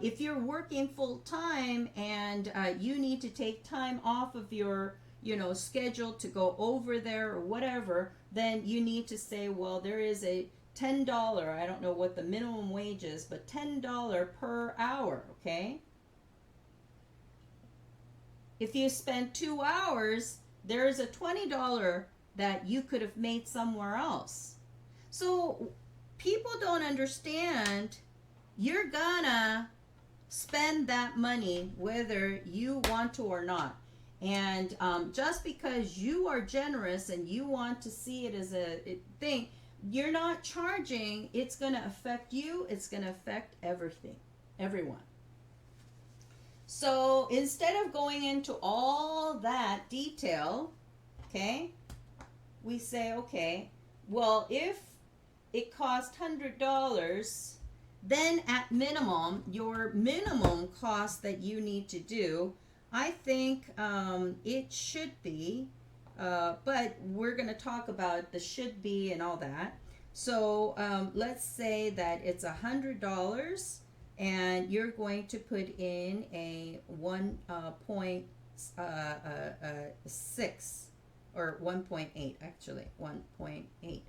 If you're working full time and you need to take time off of your, schedule to go over there or whatever, then you need to say, well, there is a $10, I don't know what the minimum wage is, but $10 per hour, okay? If you spend 2 hours, there's a $20 that you could have made somewhere else. So people don't understand, you're gonna spend that money whether you want to or not. And just because you are generous and you want to see it as a thing, you're not charging. It's gonna affect you. It's gonna affect everyone. So instead of going into all that detail, Okay, we say, okay, well, if it costs $100, then at minimum, your minimum cost that you need to do, I think it should be, but we're going to talk about the should be and all that. So let's say that it's $100 and you're going to put in a 1.6 or 1.8, actually 1.8.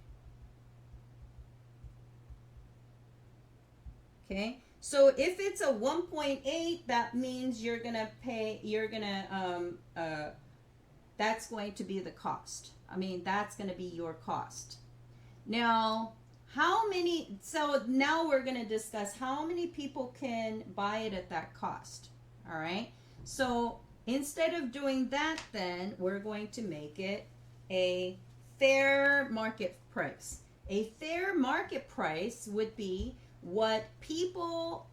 Okay, so if it's a 1.8, that means you're gonna pay, that's going to be the cost. I mean, that's gonna be your cost. Now, so now we're gonna discuss how many people can buy it at that cost. All right, so instead of doing that, then we're going to make it a fair market price. A fair market price would be what people,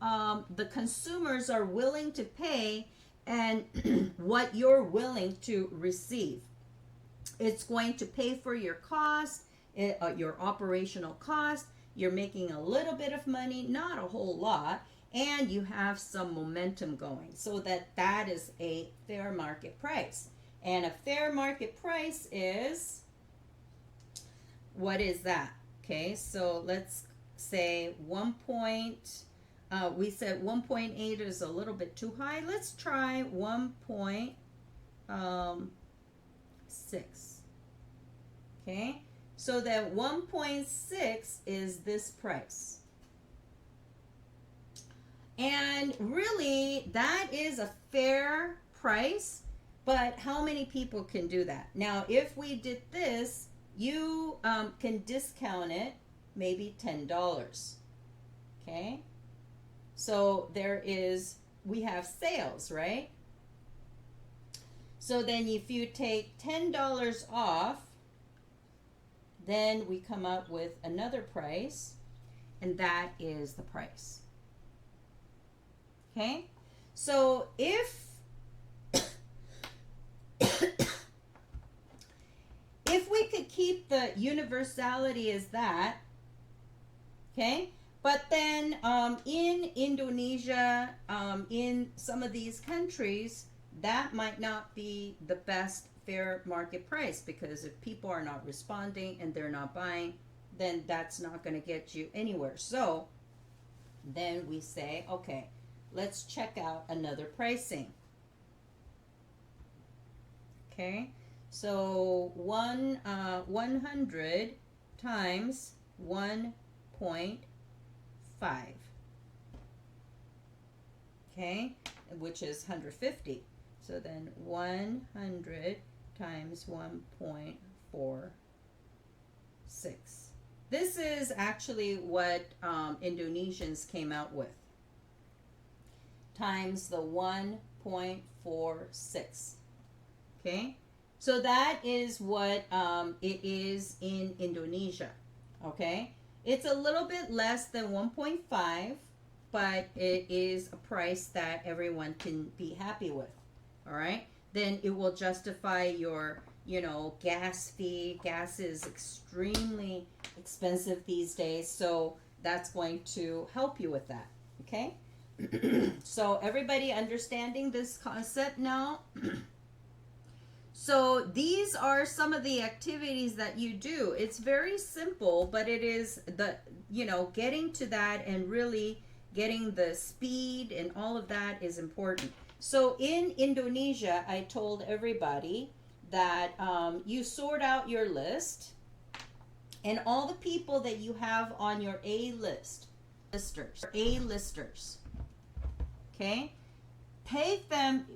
the consumers, are willing to pay and what you're willing to receive. It's going to pay for your cost, your operational cost. You're making a little bit of money, not a whole lot, and you have some momentum going. So that is a fair market price. And a fair market price is, what is that? Okay, so let's say we said 1.8 is a little bit too high. Let's try 1.6. Okay, so that 1.6 is this price. And really, that is a fair price, but how many people can do that? Now, if we did this, you can discount it maybe $10. Okay, so we have sales, right? So then if you take $10 off, then we come up with another price, and that is the price. Okay, so if we could keep the universality as that, okay, but then in Indonesia, in some of these countries, that might not be the best fair market price, because if people are not responding and they're not buying, then that's not going to get you anywhere. So then we say, okay, let's check out another pricing. Okay, so 100 times 1.5, okay, which is 150. So then 100 times 1.46. This is actually what Indonesians came out with, times the 1.46. Okay, so that is what it is in Indonesia. Okay, it's a little bit less than 1.5, but it is a price that everyone can be happy with. All right, then it will justify your, gas fee. Gas is extremely expensive these days, so that's going to help you with that. Okay, so everybody understanding this concept now? So these are some of the activities that you do. It's very simple, but it is getting to that and really getting the speed and all of that is important. So in Indonesia, I told everybody that you sort out your list, and all the people that you have on your A-listers, okay, take them,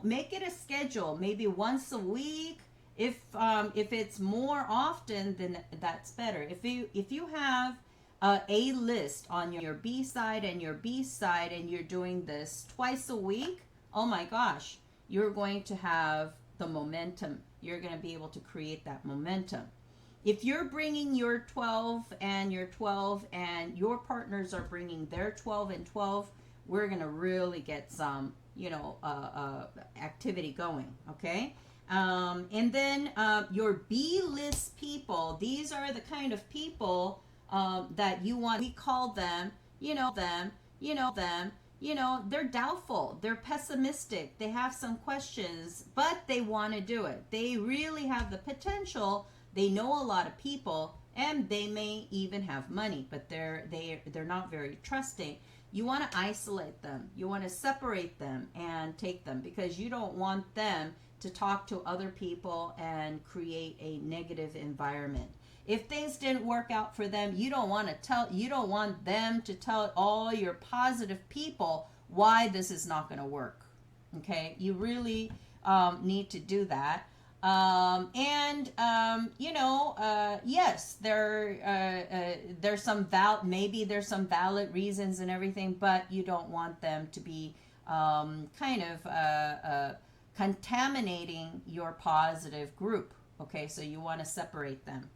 make it a schedule, maybe once a week. If it's more often, then that's better. If you have a list on your B side and your B side, and you're doing this twice a week, oh my gosh, you're going to have the momentum. You're going to be able to create that momentum. If you're bringing your 12 and your 12 and your partners are bringing their 12 and 12, we're going to really get some, activity going, okay? And then your B-list people, these are the kind of people that you want. We call them, they're doubtful, they're pessimistic, they have some questions, but they want to do it. They really have the potential. They know a lot of people, and they may even have money, but they're not very trusting. You want to isolate them. You want to separate them and take them, because you don't want them to talk to other people and create a negative environment. If things didn't work out for them, you don't want them to tell all your positive people why this is not going to work. Okay, you really need to do that. Yes, there's some maybe there's some valid reasons and everything, but you don't want them to be contaminating your positive group. Okay, so you want to separate them.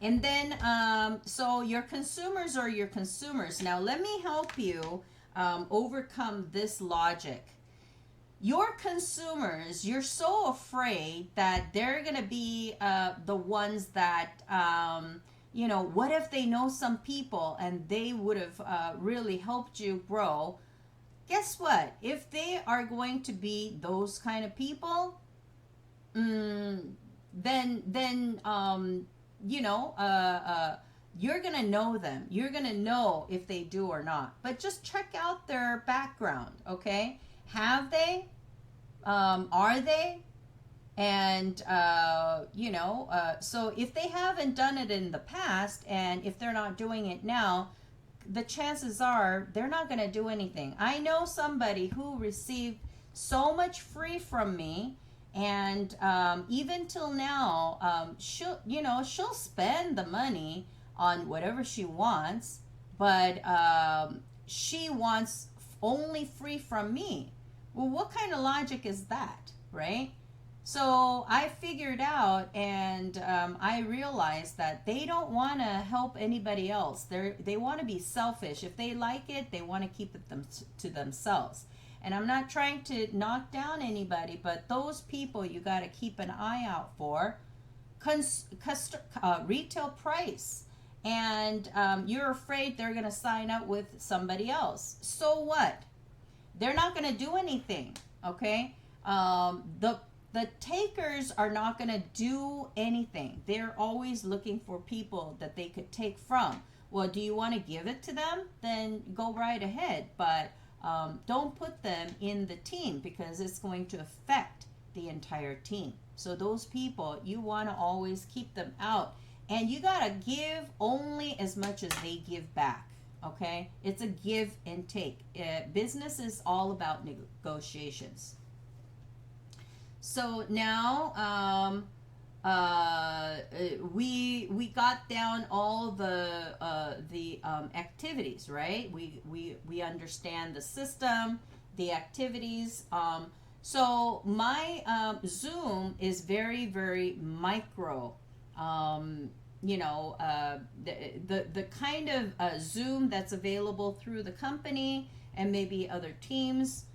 And then, so your consumers are your consumers. Now, let me help you overcome this logic. Your consumers, you're so afraid that they're going to be the ones that, what if they know some people and they would have really helped you grow? Guess what? If they are going to be those kind of people, then you're going to know them. You're going to know if they do or not. But just check out their background, okay? Have they? Are they? And, so if they haven't done it in the past, and if they're not doing it now, the chances are they're not going to do anything. I know somebody who received so much free from me, and even till now, she'll spend the money on whatever she wants, but she wants only free from me. Well, what kind of logic is that, right? So I figured out, and I realized that they don't want to help anybody else. They want to be selfish. If they like it, they want to keep it to themselves. And I'm not trying to knock down anybody, but those people you got to keep an eye out for. Retail price. And you're afraid they're going to sign up with somebody else. So what? They're not going to do anything, okay? The takers are not going to do anything. They're always looking for people that they could take from. Well, do you want to give it to them? Then go right ahead. But don't put them in the team, because it's going to affect the entire team. So those people, you want to always keep them out. And you got to give only as much as they give back. Okay? It's a give and take. Business is all about negotiations. So now we got down all the activities, right? We understand the system, the activities. So my Zoom is very, very micro. The kind of Zoom that's available through the company and maybe other teams,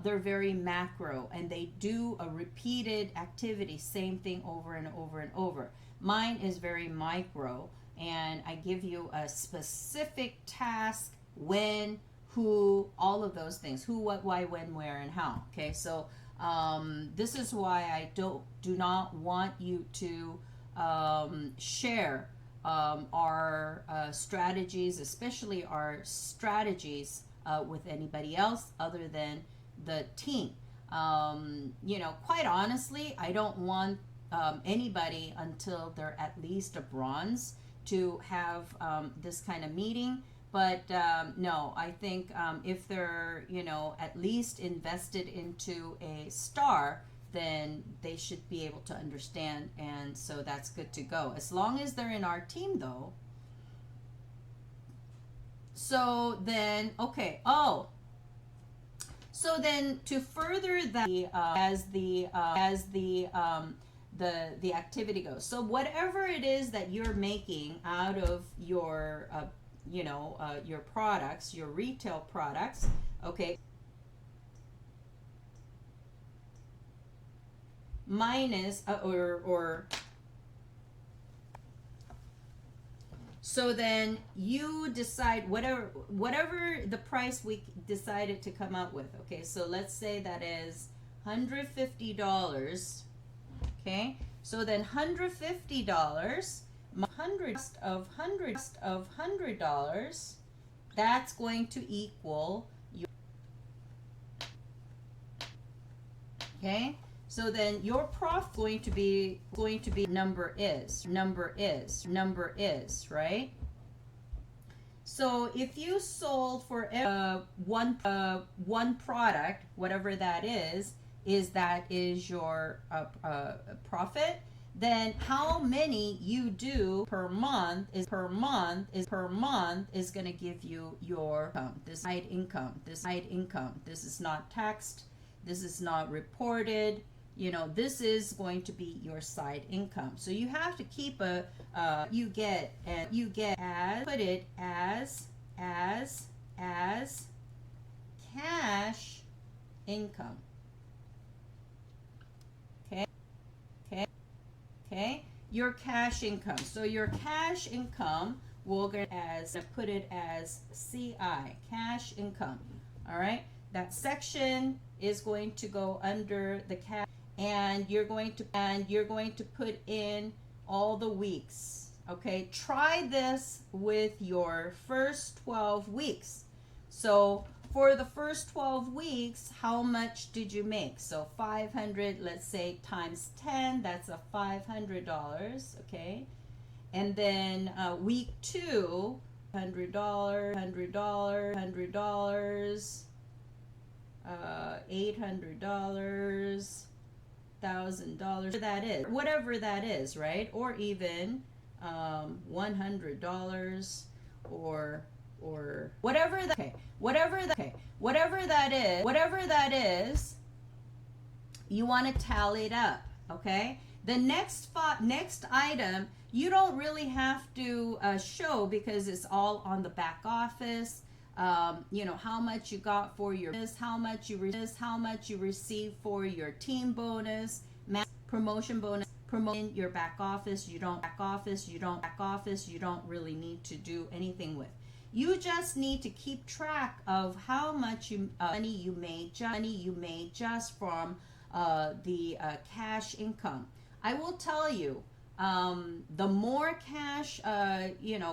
they're very macro, and they do a repeated activity, same thing over and over and over. Mine is very micro, and I give you a specific task, when, who, all of those things, who, what, why, when, where, and how. Okay, so this is why I do not want you to share our strategies, especially our strategies with anybody else other than the team. Quite honestly, I don't want anybody until they're at least a bronze to have this kind of meeting. But no, I think if they're, at least invested into a star, then they should be able to understand, and so that's good to go. As long as they're in our team, though. So then, okay. Oh, so then to further that, as the activity goes. So whatever it is that you're making out of your your products, your retail products, okay. minus or so then you decide whatever the price we decided to come up with. Okay, so let's say that is $150. Okay, so then $150 $100, that's going to equal your, okay, so then your profit going to be number is right. So if you sold for one product, whatever that is your profit, then how many you do per month is going to give you your income. This is not taxed. This is not reported. You know, this is going to be your side income. So you have to keep you get as, put it as cash income. Okay, your cash income. So your cash income, we'll get put it as CI, cash income. All right, that section is going to go under the cash, and you're going to put in all the weeks. Okay, try this with your first 12 weeks. So for the first 12 weeks, how much did you make? So 500, let's say, times 10, that's a $500, okay? And then week 2, $100, $800, $1,000, that is, whatever that is, right? Or even $100 or whatever that is, you want to tally it up. Okay, the next item you don't really have to show, because it's all on the back office. You know, how much you got for your business, how much you receive for your team bonus, promotion bonus, promoting your back office. You don't really need to do anything with. You just need to keep track of how much money you made just from the cash income. I will tell you, the more cash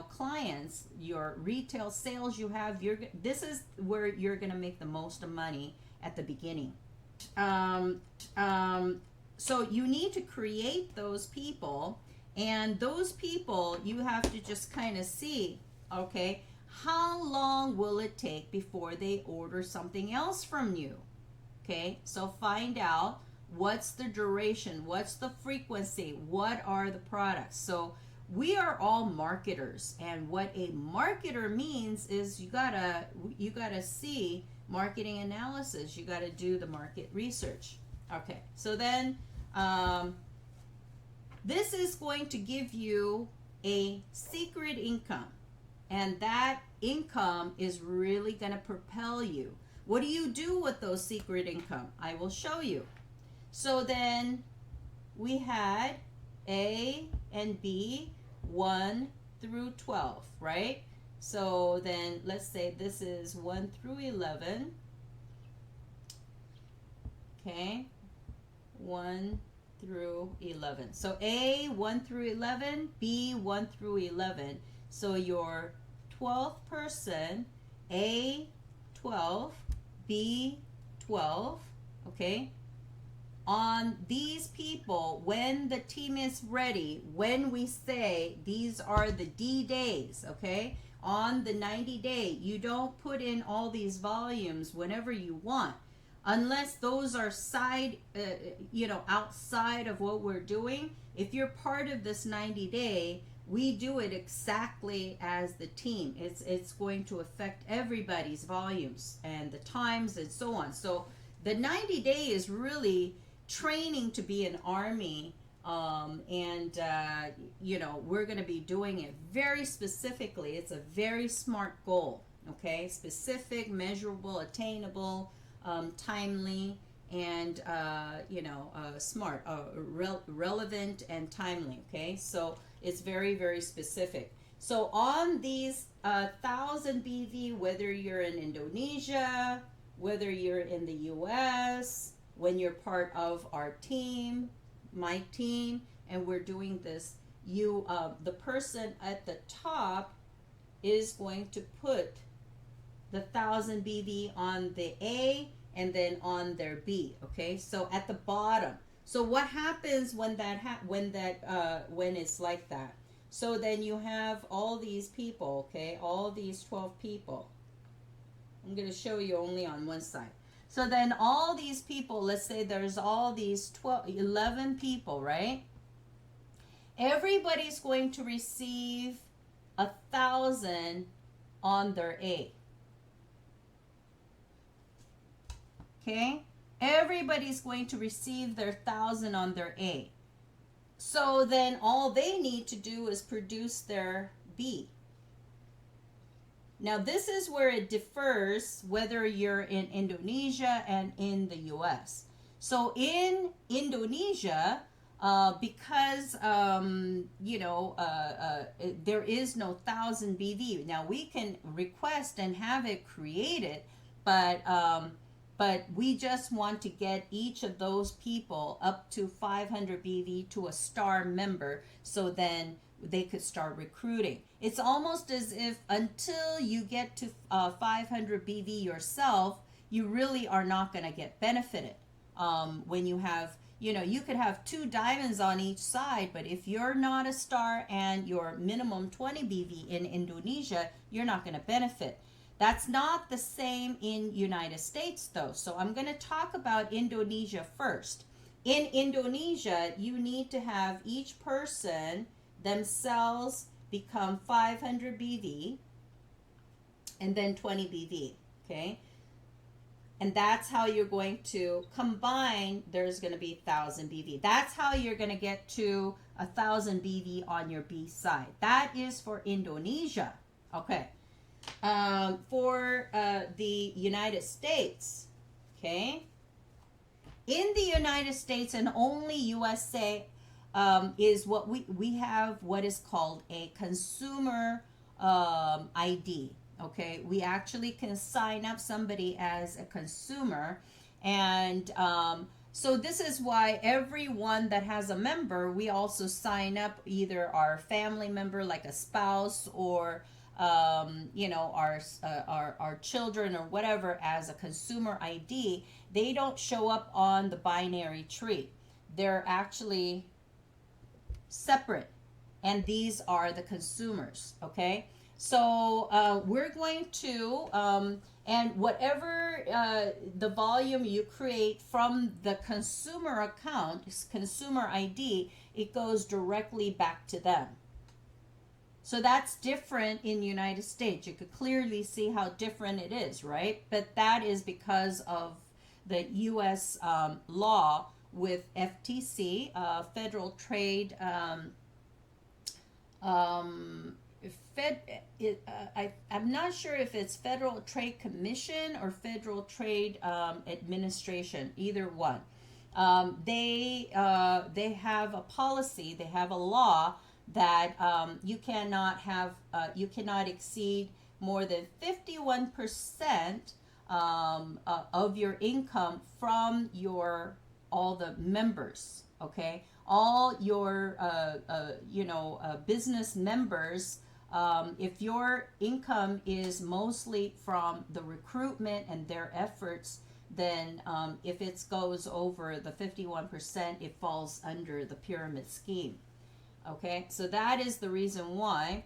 clients, your retail sales you have, this is where you're gonna make the most money at the beginning. So you need to create those people, and those people you have to just kind of see, okay, how long will it take before they order something else from you? Okay, so find out what's the duration, what's the frequency, what are the products. So we are all marketers, and what a marketer means is you gotta see marketing analysis, you gotta do the market research. Okay, so then this is going to give you a secret income, and that income is really going to propel you. What do you do with those secret income? I will show you. So then we had A and B, 1 through 12, right? So then let's say this is 1 through 11. Okay, 1 through 11. So A, 1 through 11, B, 1 through 11. So your 12th person, A, 12, B, 12, okay? On these people, when the team is ready, when we say these are the D days, okay? On the 90-day, you don't put in all these volumes whenever you want, unless those are outside of what we're doing. If you're part of this 90-day, we do it exactly as the team. It's going to affect everybody's volumes and the times and so on. So the 90-day is really training to be an army, we're going to be doing it very specifically. It's a very smart goal, okay? Specific, measurable, attainable, timely, and smart, relevant and timely. Okay, so it's very, very specific. So on these 1,000 BV, whether you're in Indonesia, whether you're in the US, when you're part of our team, my team, and we're doing this, the person at the top is going to put the 1,000 BV on the A and then on their B. Okay, so at the bottom. So what happens when when it's like that? So then you have all these people, okay, all these 12 people. I'm going to show you only on one side. So then all these people, let's say there's all these 11 people, right? Everybody's going to receive 1,000 on their A. Okay? Everybody's going to receive their 1,000 on their A. So then all they need to do is produce their B. Now this is where it differs whether you're in Indonesia and in the US. So in Indonesia, because there is no 1,000 BV. Now we can request and have it created, but we just want to get each of those people up to 500 BV to a star member, so then they could start recruiting. It's almost as if until you get to 500 BV yourself, you really are not going to get benefited. When you have, you could have 2 diamonds on each side, but if you're not a star and you're minimum 20 BV in Indonesia, you're not going to benefit. That's not the same in United States though. So I'm going to talk about Indonesia first. In Indonesia, you need to have each person themselves become 500 BV and then 20 BV, okay? And that's how you're going to combine. There's going to be 1,000 BV. That's how you're going to get to 1,000 BV on your B side. That is for Indonesia, okay? For the United States, okay? In the United States and only USA, is what we have what is called a consumer ID. Okay, we actually can sign up somebody as a consumer, and so this is why everyone that has a member, we also sign up either our family member like a spouse or our children or whatever as a consumer ID. They don't show up on the binary tree. They're actually separate, and these are the consumers. Okay, so we're going to and whatever the volume you create from the consumer account, consumer ID, it goes directly back to them. So that's different in the United States. You could clearly see how different it is, right? But that is because of the U.S. law with FTC, Federal Trade, I'm not sure if it's Federal Trade Commission or Federal Trade Administration, either one. They have a policy, they have a law that you cannot exceed more than 51% of your income from all the members. Okay, all your business members. If your income is mostly from the recruitment and their efforts, then if it goes over the 51%, it falls under the pyramid scheme. Okay, so that is the reason why.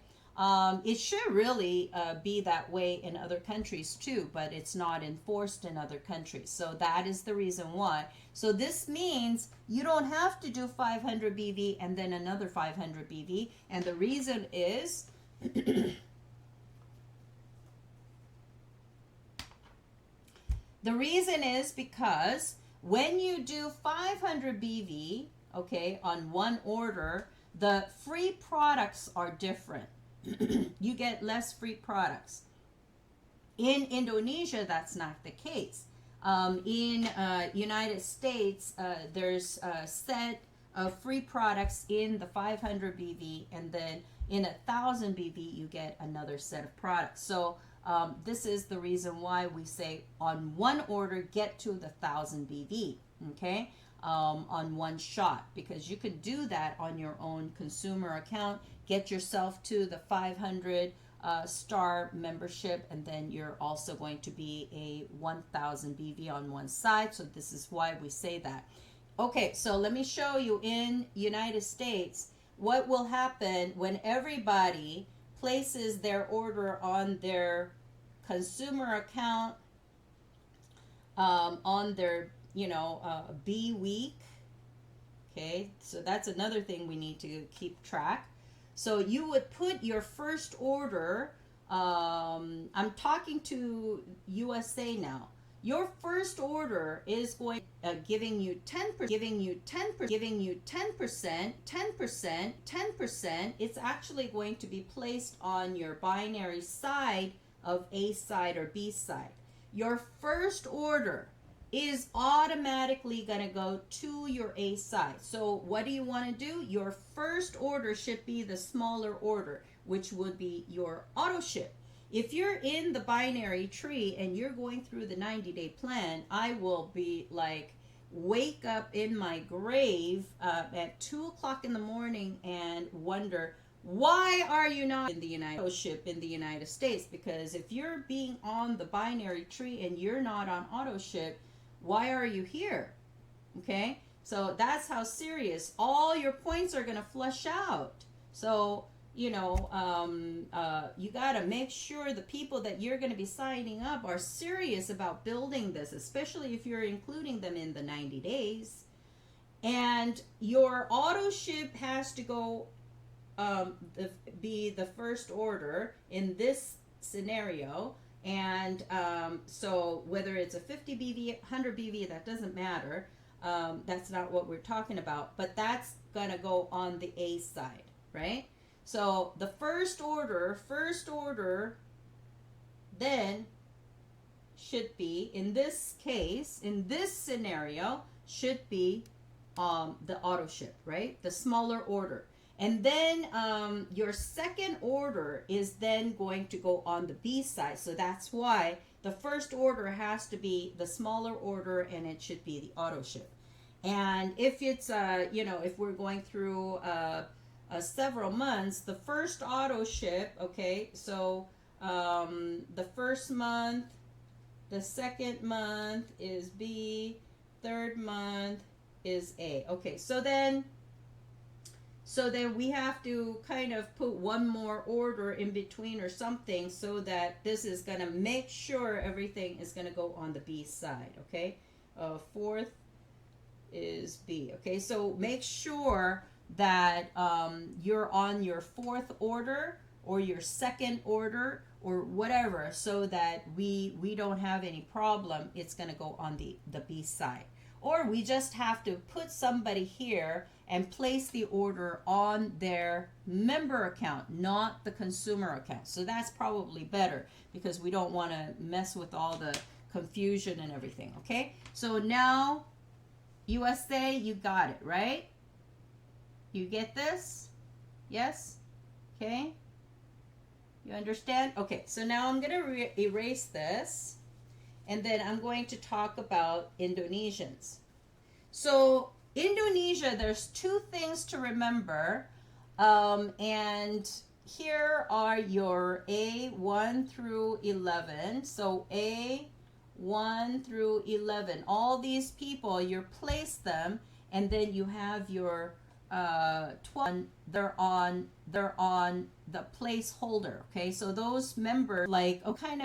It should really be that way in other countries too, but it's not enforced in other countries. So that is the reason why. So this means you don't have to do 500 BV and then another 500 BV. And the reason is because when you do 500 BV, okay, on one order, the free products are different. You get less free products. In Indonesia, that's not the case. In United States, there's a set of free products in the 500 BV, and then in 1,000 BV you get another set of products. So this is the reason why we say on one order get to the 1,000 BV, okay, on one shot, because you can do that on your own consumer account, get yourself to the 500 star membership, and then you're also going to be a 1,000 BV on one side. So this is why we say that. Okay, so let me show you in United States what will happen when everybody places their order on their consumer account, on their B week. Okay, so that's another thing we need to keep track. So you would put your first order, I'm talking to USA now. Your first order is going giving you 10%, giving you 10%, giving you 10%, 10%, 10%. It's actually going to be placed on your binary side of A side or B side. Your first order is automatically going to go to your A side. So what do you want to do? Your first order should be the smaller order, which would be your auto ship. If you're in the binary tree and you're going through the 90-day plan, I will be like, wake up in my grave at 2 o'clock in the morning and wonder, why are you not in the United ship in the United States? Because if you're being on the binary tree and you're not on auto ship, why are you here? Okay, so that's how serious. All your points are going to flush out. So you got to make sure the people that you're going to be signing up are serious about building this, especially if you're including them in the 90 days. And your auto ship has to go be the first order in this scenario. And so whether it's a 50 BV, 100 BV, that doesn't matter. That's not what we're talking about. But that's going to go on the A side, right? So the first order then should be, in this case, in this scenario, should be the auto ship, right? The smaller order. And then your second order is then going to go on the B side. So that's why the first order has to be the smaller order, and it should be the auto ship. And if it's, if we're going through several months, the first auto ship, okay, so the first month, the second month is B, third month is A. Okay, so then we have to kind of put one more order in between or something, so that this is going to make sure everything is going to go on the B side, okay? Fourth is B, okay? So make sure that you're on your fourth order or your second order or whatever, so that we don't have any problem. It's going to go on the B side. Or we just have to put somebody here and place the order on their member account, not the consumer account. So that's probably better, because we don't want to mess with all the confusion and everything, okay? So now, USA, you got it, right? You get this? Yes? Okay? You understand? Okay, so now I'm going to erase this, and then I'm going to talk about Indonesians. So Indonesia, there's two things to remember, and here are your A1 through 11. So A1 through 11, all these people, you place them, and then you have your 12, they're on the placeholder. Okay, so those members, okay,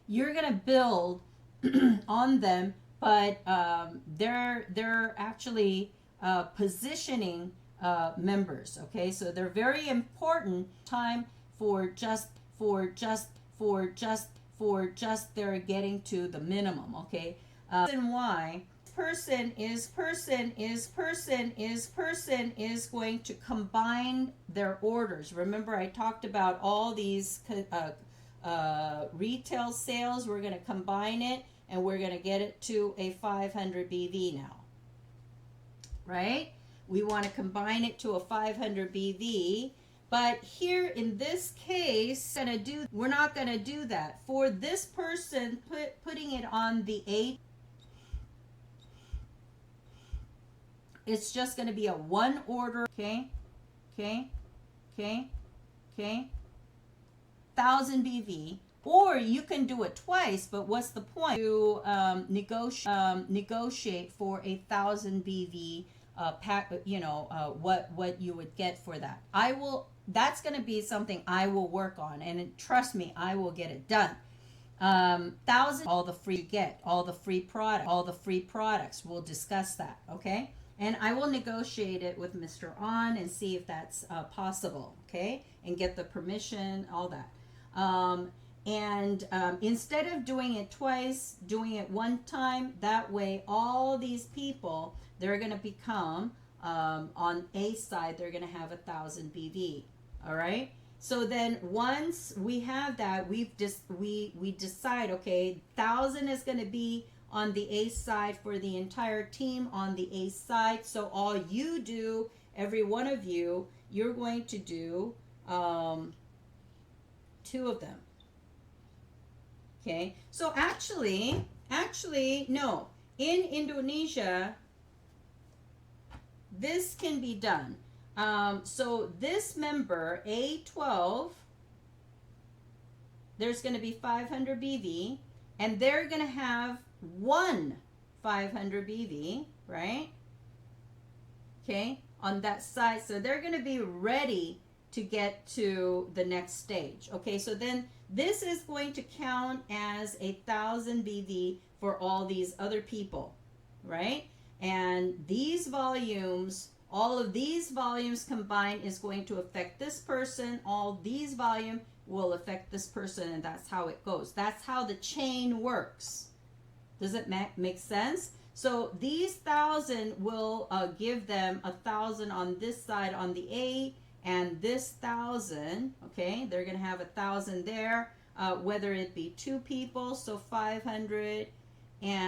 you're gonna build on them, but they're actually positioning members. Okay, so they're very important. Time for just they're getting to the minimum. Okay, and why person is going to combine their orders. Remember, I talked about all these retail sales, we're going to combine it and we're going to get it to a 500 BV now, right? We want to combine it to a 500 BV, but here in this case, we're not going to do that. For this person, putting it on the 8, it's just going to be a one order, okay, 1000 BV, or you can do it twice, but what's the point? To negotiate for 1000 BV pack, what you would get for that. That's going to be something I will work on, and trust me, I will get it done. 1000, all the free get, all the free products. We'll discuss that, okay? And I will negotiate it with Mr. On and see if that's possible, okay? And get the permission, all that. Instead of doing it twice, doing it one time, that way all these people, they're going to become, on A side, they're going to have 1000 BV, all right? So then once we have that, we decide, okay, 1000 is going to be on the A side for the entire team on the A side. So all you do, every one of you, you're going to do 2 of them. Okay, so actually, no. In Indonesia, this can be done. So this member, A12, there's going to be 500 BV, and they're going to have 1 500 BV, right? Okay, on that side. So they're going to be ready to get to the next stage. Okay, so then this is going to count as 1000 BV for all these other people, right? And these volumes, all of these volumes combined is going to affect this person. All these volume will affect this person, and that's how it goes. That's how the chain works. Does it make sense? So these 1000 will give them 1000 on this side on the A, and this 1000, okay, they're going to have 1000 there, whether it be 2 people, so 500, and